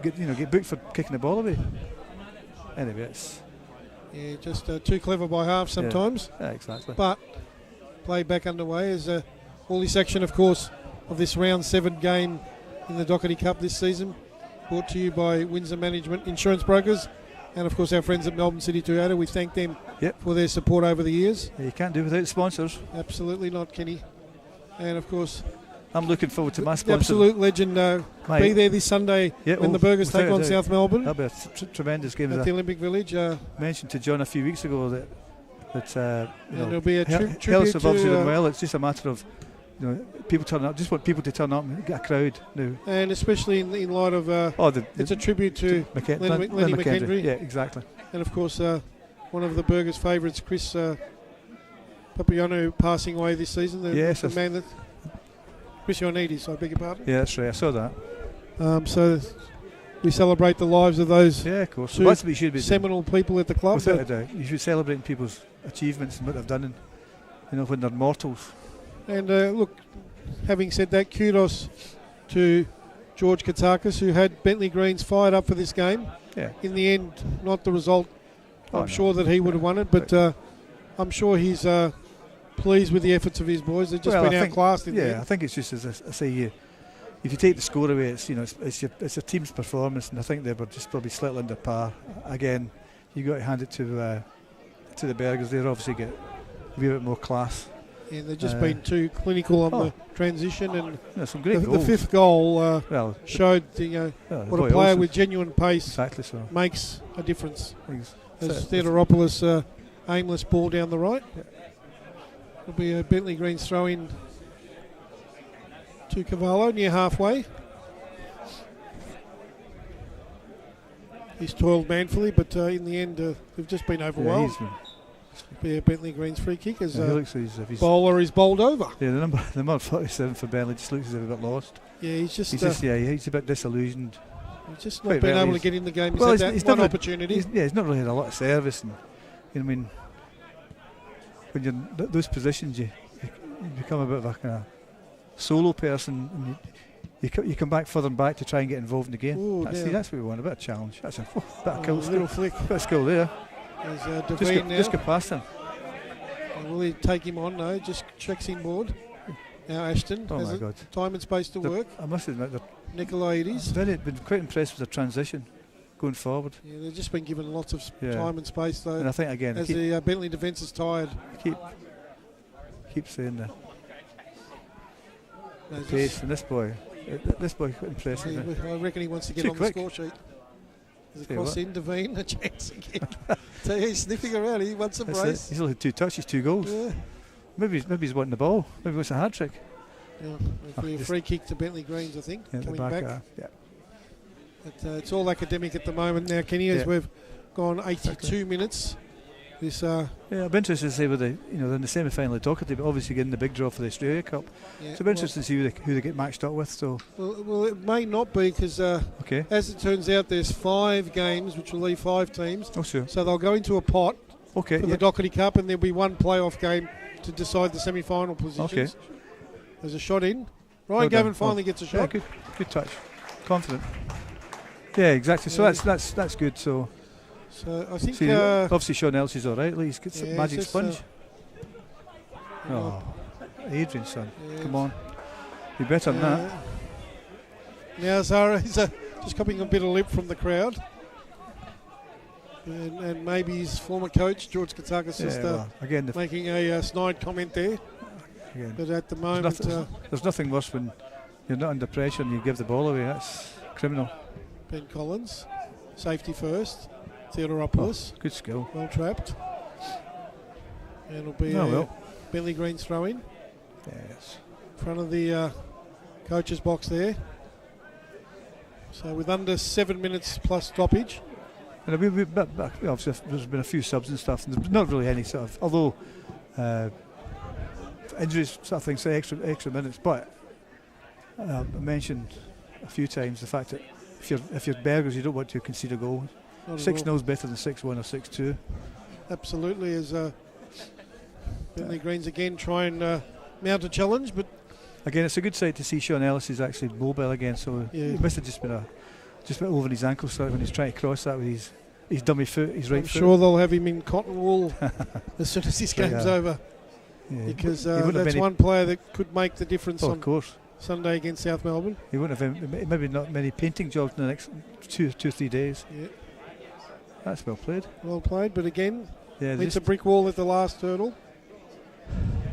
Get booked for kicking the ball away. Anyway, it's just too clever by half sometimes. Yeah, exactly. But play back underway as all this action, of course, of this round 7 game in the Dockerty Cup this season, brought to you by Windsor Management Insurance Brokers, and of course our friends at Melbourne City Toyota. We thank them for their support over the years. Yeah, you can't do without sponsors. Absolutely not, Kenny. And of course, I'm looking forward to my sponsor. The absolute legend. Be there this Sunday when the Burgers take on South Melbourne. That'll be a tremendous game at the Olympic Village. Mentioned to John a few weeks ago that there'll be a tribute Health have obviously done well. It's just a matter of people turning up. Just want people to turn up and get a crowd now. And especially in light of it's a tribute to Lenny McHenry. Yeah, exactly. And of course, one of the Burgers' favourites, Chris Papiano, passing away this season. The man that Chris Ioannidis, I beg your pardon. Yeah, that's right. I saw that. So we celebrate the lives of those. Yeah, of course. That's what you should be seminal doing. People at the club. Without a doubt, you should celebrate people's achievements and what they've done, when they're mortals. And look, having said that, kudos to George Katakis, who had Bentleigh Greens fired up for this game. Yeah. In the end, not the result. I'm sure that he would have won it, but I'm sure he's pleased with the efforts of his boys. They've just been outclassed in the end. I think it's just, as I say, if you take the score away, it's it's a team's performance, and I think they were just probably slightly under par. Again, you got to hand it to the Burgers. They've obviously got a bit more class. Yeah, they've just been too clinical on the transition, and some great goals. The fifth goal showed what a player with genuine pace makes a difference. As Theodoropoulos, aimless ball down the right. Yeah. It'll be a Bentleigh Greens throw in to Cavallo near halfway. He's toiled manfully, but in the end, they've just been overwhelmed. Be a Bentleigh Greens free kick as bowler is bowled over. Yeah, the number 47 for Bentleigh just looks as if he's a bit lost. Yeah, he's a bit disillusioned. He's just not been able to get in the game. He's had one opportunity. He's not really had a lot of service, and when you're in those positions, you become a bit of a kind of solo person, and you come back further and back to try and get involved in the game. Ooh, that's what we want, a bit of challenge. That's a bit of skill. Little flick. Bit of skill there. Just get past him. Will he take him on? No, just checks him board. Now Ashton has time and space to work. I must admit that Nicolaides. I've been quite impressed with the transition going forward. Yeah, they've just been given lots of time and space though. And I think again, as the Bentleigh defence is tired. Keep saying that. No, pace, and this boy quite impressive. I reckon he wants to get on the score sheet. There's a cross in, Devine, a chance again. He's sniffing around, he wants a brace. He's only 2 touches, 2 goals. Yeah. Maybe he's wanting the ball. Maybe he wants a hat trick. Yeah, a free kick to Bentleigh Greens, I think, coming back. But, it's all academic at the moment now, Kenny, as we've gone 82 minutes This yeah, I'd be interested to see whether they're in the semi-final of Dockerty, but obviously getting the big draw for the Australia Cup. Yeah, So it'll be interesting to see who they get matched up with. So well, it may not be because okay, as it turns out, there's 5 games which will leave 5 teams. oh sure, So they'll go into a pot okay, for yeah. the Dockerty Cup, and there'll be one playoff game to decide the semi-final positions. Okay. There's a shot in. Well Ryan done. Gavin finally gets a Yeah, shot. good touch, confident. Yeah, exactly. So Yeah. that's good. So I think see, obviously Sean Elsie's all right. He's got some yeah, magic just, sponge. you know, Oh, Adrian, son, yeah, come on, be better than that. Now Zara is just copying a bit of lip from the crowd. And maybe his former coach, George Katsakis, just again, making a snide comment there. again, But at the moment, there's nothing worse when you're not under pressure and you give the ball away. That's criminal. Ben Collins, safety first. Theodoropoulos, Good skill. well trapped. And it'll be Bentleigh Green's throw in. Yes. In front of the coach's box there. So with under 7 minutes plus stoppage. And obviously there's been a few subs and stuff, and there's not really any sort of, although injuries sort of thing say extra minutes, but I mentioned a few times the fact that if you're Burgers, you don't want to concede a goal. 6-0 is better than 6-1 or 6-2. Absolutely, as Bentleigh Greens again try and mount a challenge, but again, it's a good sight to see Sean Ellis is actually mobile again. So he must have just been over his ankle sort when he's trying to cross that with his dummy foot, his right foot. I'm sure they'll have him in cotton wool as soon as this game's over, because that's one player that could make the difference on Sunday against South Melbourne. He wouldn't have maybe not many painting jobs in the next 2-3 days. Yeah. That's well played. Well played, but again, it's a brick wall at the last hurdle.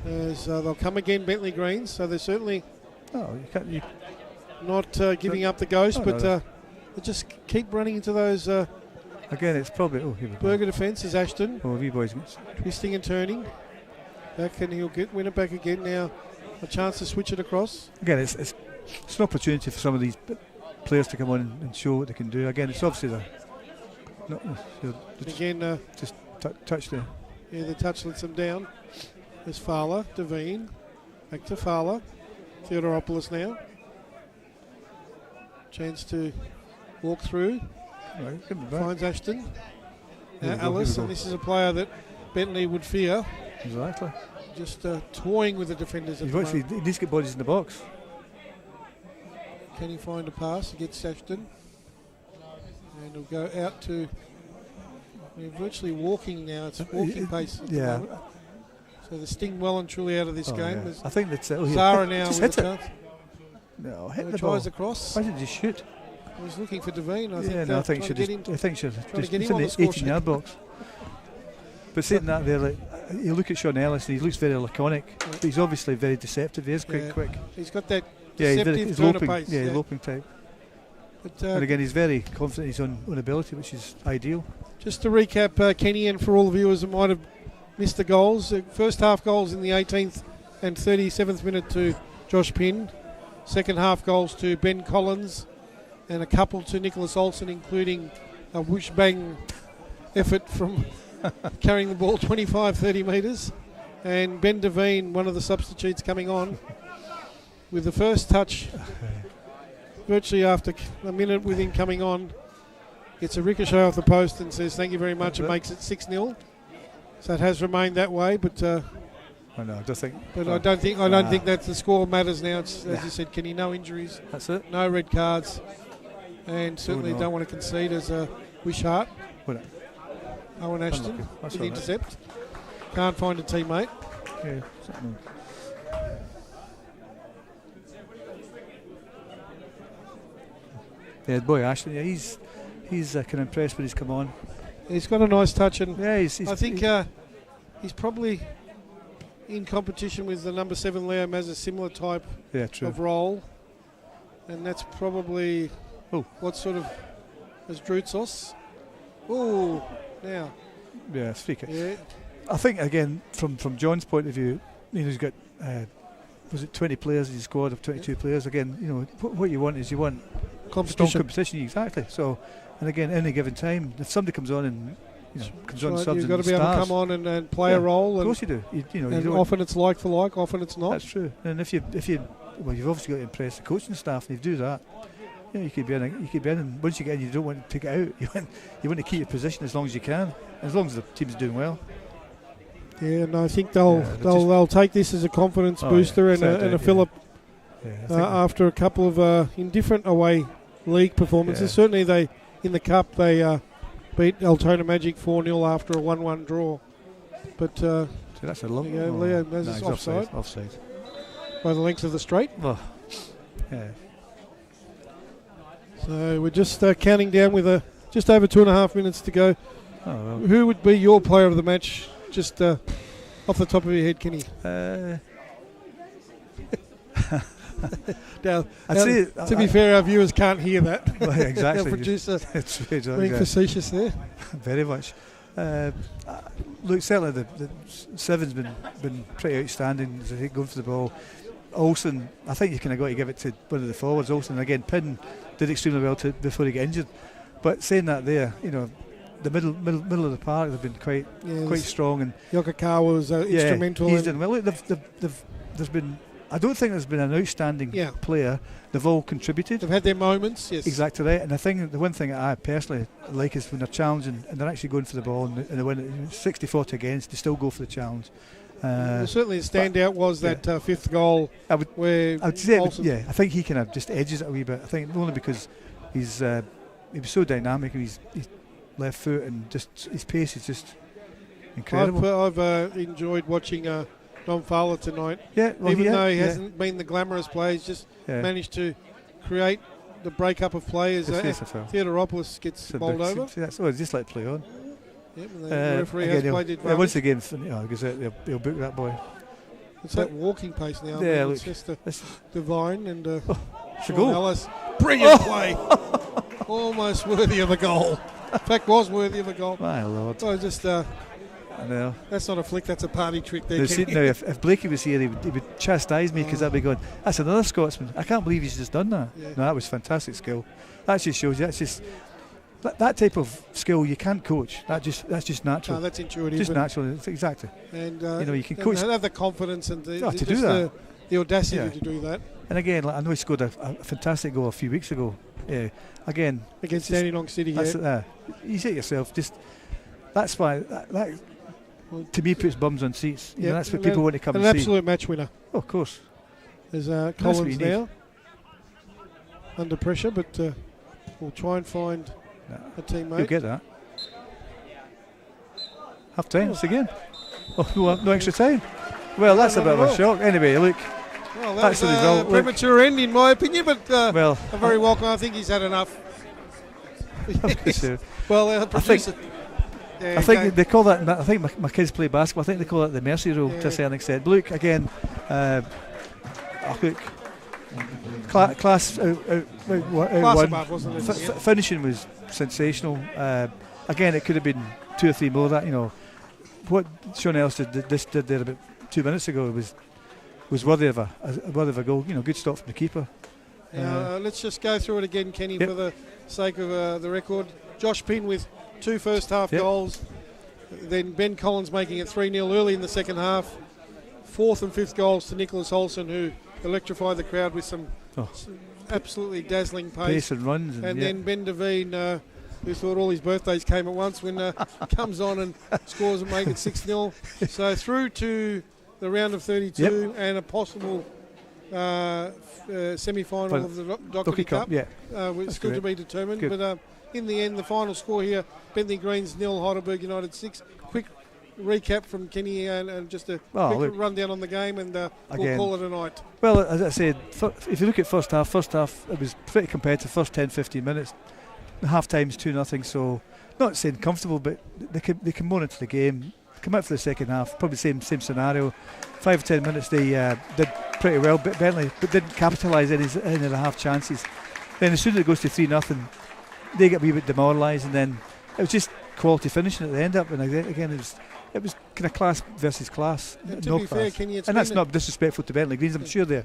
As they'll come again, Bentleigh Greens, so they're certainly not giving up the ghost, but they just keep running into those. Again, it's probably Burger defences. Ashton. Oh, you boys twisting and turning. Back, and he'll win it back again now. A chance to switch it across. Again, it's an opportunity for some of these players to come on and show what they can do. Again, it's obviously just touch there. Yeah, the touch lets them down. There's Fowler, Devine, back to Fowler. Theodoropoulos now. Chance to walk through. Right, finds Ashton. Now Ellis, and this is a player that Bentleigh would fear. Exactly. Just toying with the defenders at the moment. He needs to get bodies in the box. Can he find a pass against Ashton? And he'll go out to... We're virtually walking now. It's walking pace at the moment. So the sting well and truly out of this game. Yeah. I think that's Zara now with a chance. No, hit the tries ball. Across. Why did he shoot? He was looking for Devine. I think should just. I think should just get in him the on the 18-yard box. But saying that, there, you look at Sean Ellis and he looks very laconic, but he's obviously very deceptive. He is quite quick. He's got that deceptive turn of pace. Yeah, loping type. But, and again, he's very confident in his own ability, which is ideal. Just to recap, Kenny, and for all the viewers that might have missed the goals, first half goals in the 18th and 37th minute to Josh Pinn. Second half goals to Ben Collins and a couple to Nicholas Olsen, including a whoosh-bang effort from carrying the ball 25-30 metres. And Ben Devine, one of the substitutes, coming on with the first touch virtually after a minute with him coming on. Gets a ricochet off the post and says thank you very much and makes it 6-0. So it has remained that way, but I don't think that the score matters now. It's, as you said, Kenny, no injuries. That's it. No red cards. And certainly don't want to concede as a Wishart. Owen Ashton with intercept. Can't find a teammate. Yeah. Yeah, boy, Ashton. Yeah, he's kind of impressed when he's come on. He's got a nice touch, and I think he's probably in competition with the number 7 Leo Maz, a similar type of role, and that's probably what sort of as Drutsos. Oh, now. Yeah, it's free kick. Yeah. I think again from John's point of view, he's got 20 players in his squad of 22 players. Again, what you want is strong competition, exactly. So, and again, any given time, if somebody comes on and comes on subs. You've got to be able to come on and play a role. Of course you do. And often it's like for like, often it's not. That's true. And if you you've obviously got to impress the coaching staff, and if you do that, you could be in. And once you get in, you don't want to take it out. You want to keep your position as long as you can, as long as the team's doing well. Yeah, and I think they'll take this as a confidence booster and a fillip after a couple of indifferent away league performances. Yeah. Certainly, in the cup they beat Altona Magic 4-0 after a 1-1 draw. But so that's a long. Leo Moses offside by the length of the straight. Oh. Yeah. So we're just counting down with just over 2.5 minutes to go. Oh, well. Who would be your player of the match? Just off the top of your head, Kenny. Now, to be fair, our viewers can't hear that. Well, exactly. Our producer being yeah. facetious there. Very much. Look, certainly the Seven's been pretty outstanding. I think going for the ball. Olsen, I think you kind of got to give it to one of the forwards. Olsen again, Pin did extremely well before he got injured. But saying that, there, the middle of the park they've been quite strong, and Yokokawa was instrumental. He's done well. Look, there's been. I don't think there's been an outstanding player. They've all contributed. They've had their moments, yes. Exactly right. And the one thing that I personally like is when they're challenging and they're actually going for the ball and they win it 60-40 against, they still go for the challenge. Certainly the standout was that fifth goal I would say I think he kind of just edges it a wee bit. I think only because he was so dynamic and his left foot and just his pace is just incredible. I've enjoyed watching Dom Fowler tonight. Yeah, well, even though he hasn't been the glamorous play, he's just managed to create the breakup of play as Theodoropoulos gets bowled over. Just let it play on. Yep, and the referee has played it. Once the game's he'll book that boy. It's that walking pace now. Yeah, it's just divine and it's a goal. Ellis. Brilliant play. Almost worthy of a goal. In fact, was worthy of a goal. My Lord. So just no. That's not a flick, that's a party trick there. Now, if Blakey was here, he would chastise me because I'd be going, that's another Scotsman. I can't believe he's just done that. Yeah. No, that was fantastic skill. That just shows you, that's just that type of skill you can't coach. That's just natural. No, that's intuitive. Just natural, exactly. And you can coach. And have the confidence and to do that. The audacity to do that. And again, I know he scored a fantastic goal a few weeks ago. Yeah, again against Dandenong City. You say it yourself. Just that's why that to me puts bums on seats. That's what people want to come and see. An absolute match winner. Oh, of course. There's Collins now under pressure, but we'll try and find a teammate. You'll get that. Half time, it's again. Oh, no extra time. Well, that's a bit of a shock. Anyway, look. Well, that's the result. Premature end, in my opinion, but a very welcome. I think he's had enough. Well, producer. I think they call that. I think my kids play basketball. I think they call it the mercy rule to a certain extent. But look again. Class one. Above, wasn't it? Finishing was sensational. Again, it could have been 2 or 3 more. That what Sean Ellis did there about 2 minutes ago was worthy of a goal. Good stop from the keeper. Let's just go through it again, Kenny, for the sake of the record. Josh Pinn with 2 first half goals. Then Ben Collins making it 3-0 early in the second half. 4th and 5th goals to Nicholas Olsen, who electrified the crowd with some absolutely dazzling pace and runs. And then Ben Devine, who thought all his birthdays came at once, when comes on and scores and make it 6-0. So through to the round of 32 and a possible semi-final of the Dockerty Cup. Still to be determined. Good. But in the end, the final score here, Bentleigh Greens 0, Heidelberg United 6. Quick recap from Kenny and just a quick rundown on the game, and we'll call it a night. Well, as I said, if you look at first half it was pretty competitive. First 10-15 minutes, half time's 2-0. So not saying comfortable, but they can monitor the game. Come out for the second half, probably same scenario. 5 or 10 minutes they did pretty well, but Bentleigh didn't capitalise any of the half chances. Then as soon as it goes to 3-0, they get a wee bit demoralised, and then it was just quality finishing at the end up. And again, it was kind of class versus class. To be fair, Kenny, and that's not disrespectful to Bentleigh Greens. I'm sure they'll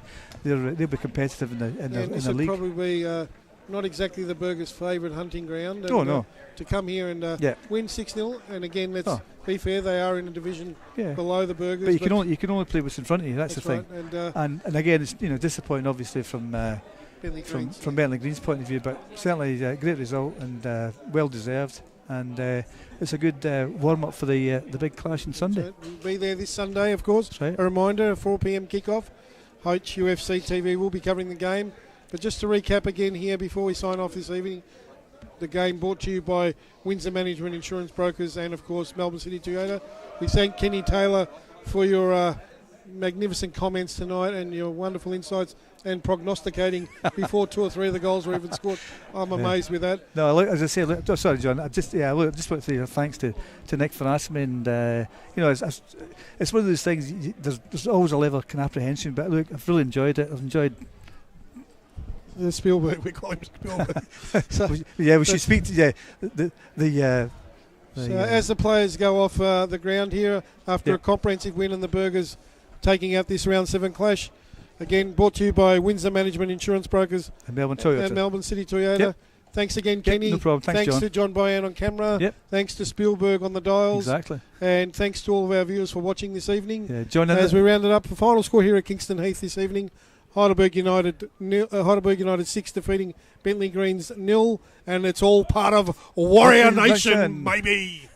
be competitive in the league. This would probably be not exactly the Burgers' favourite hunting ground. Oh, And, no. To come here and win 6-0, and again, let's be fair, they are in a division below the Burgers. But you can only play what's in front of you. That's the thing. Right. And again, it's disappointing, obviously, from Bentleigh Green's point of view, but certainly a great result and well deserved. And it's a good warm up for the big clash on Sunday. We'll be there this Sunday, of course. Right. A reminder: a 4 p.m. kickoff. HUFC TV will be covering the game. But just to recap again here before we sign off this evening, the game brought to you by Windsor Management Insurance Brokers and, of course, Melbourne City Toyota. We thank Kenny Taylor for your magnificent comments tonight and your wonderful insights and prognosticating before 2 or 3 of the goals were even scored. I'm amazed with that. No, look, as I say, sorry, John. I just want to say thanks to Nick for asking me, and it's one of those things. There's always a level of apprehension, but look, I've really enjoyed it. I've enjoyed. The Spielberg, we call him Spielberg. We should speak to So as the players go off the ground here after a comprehensive win and the Burgers taking out this round 7 clash, again brought to you by Windsor Management Insurance Brokers and Melbourne Toyota and Melbourne City Toyota. Yep. Thanks again, Kenny. No problem. Thanks John. To John Boyan on camera. Yep. Thanks to Spielberg on the dials. Exactly. And thanks to all of our viewers for watching this evening. Yeah, John. As we rounded up the final score here at Kingston Heath this evening, Heidelberg United 6 defeating Bentleigh Greens 0, and it's all part of Warrior Nation, baby.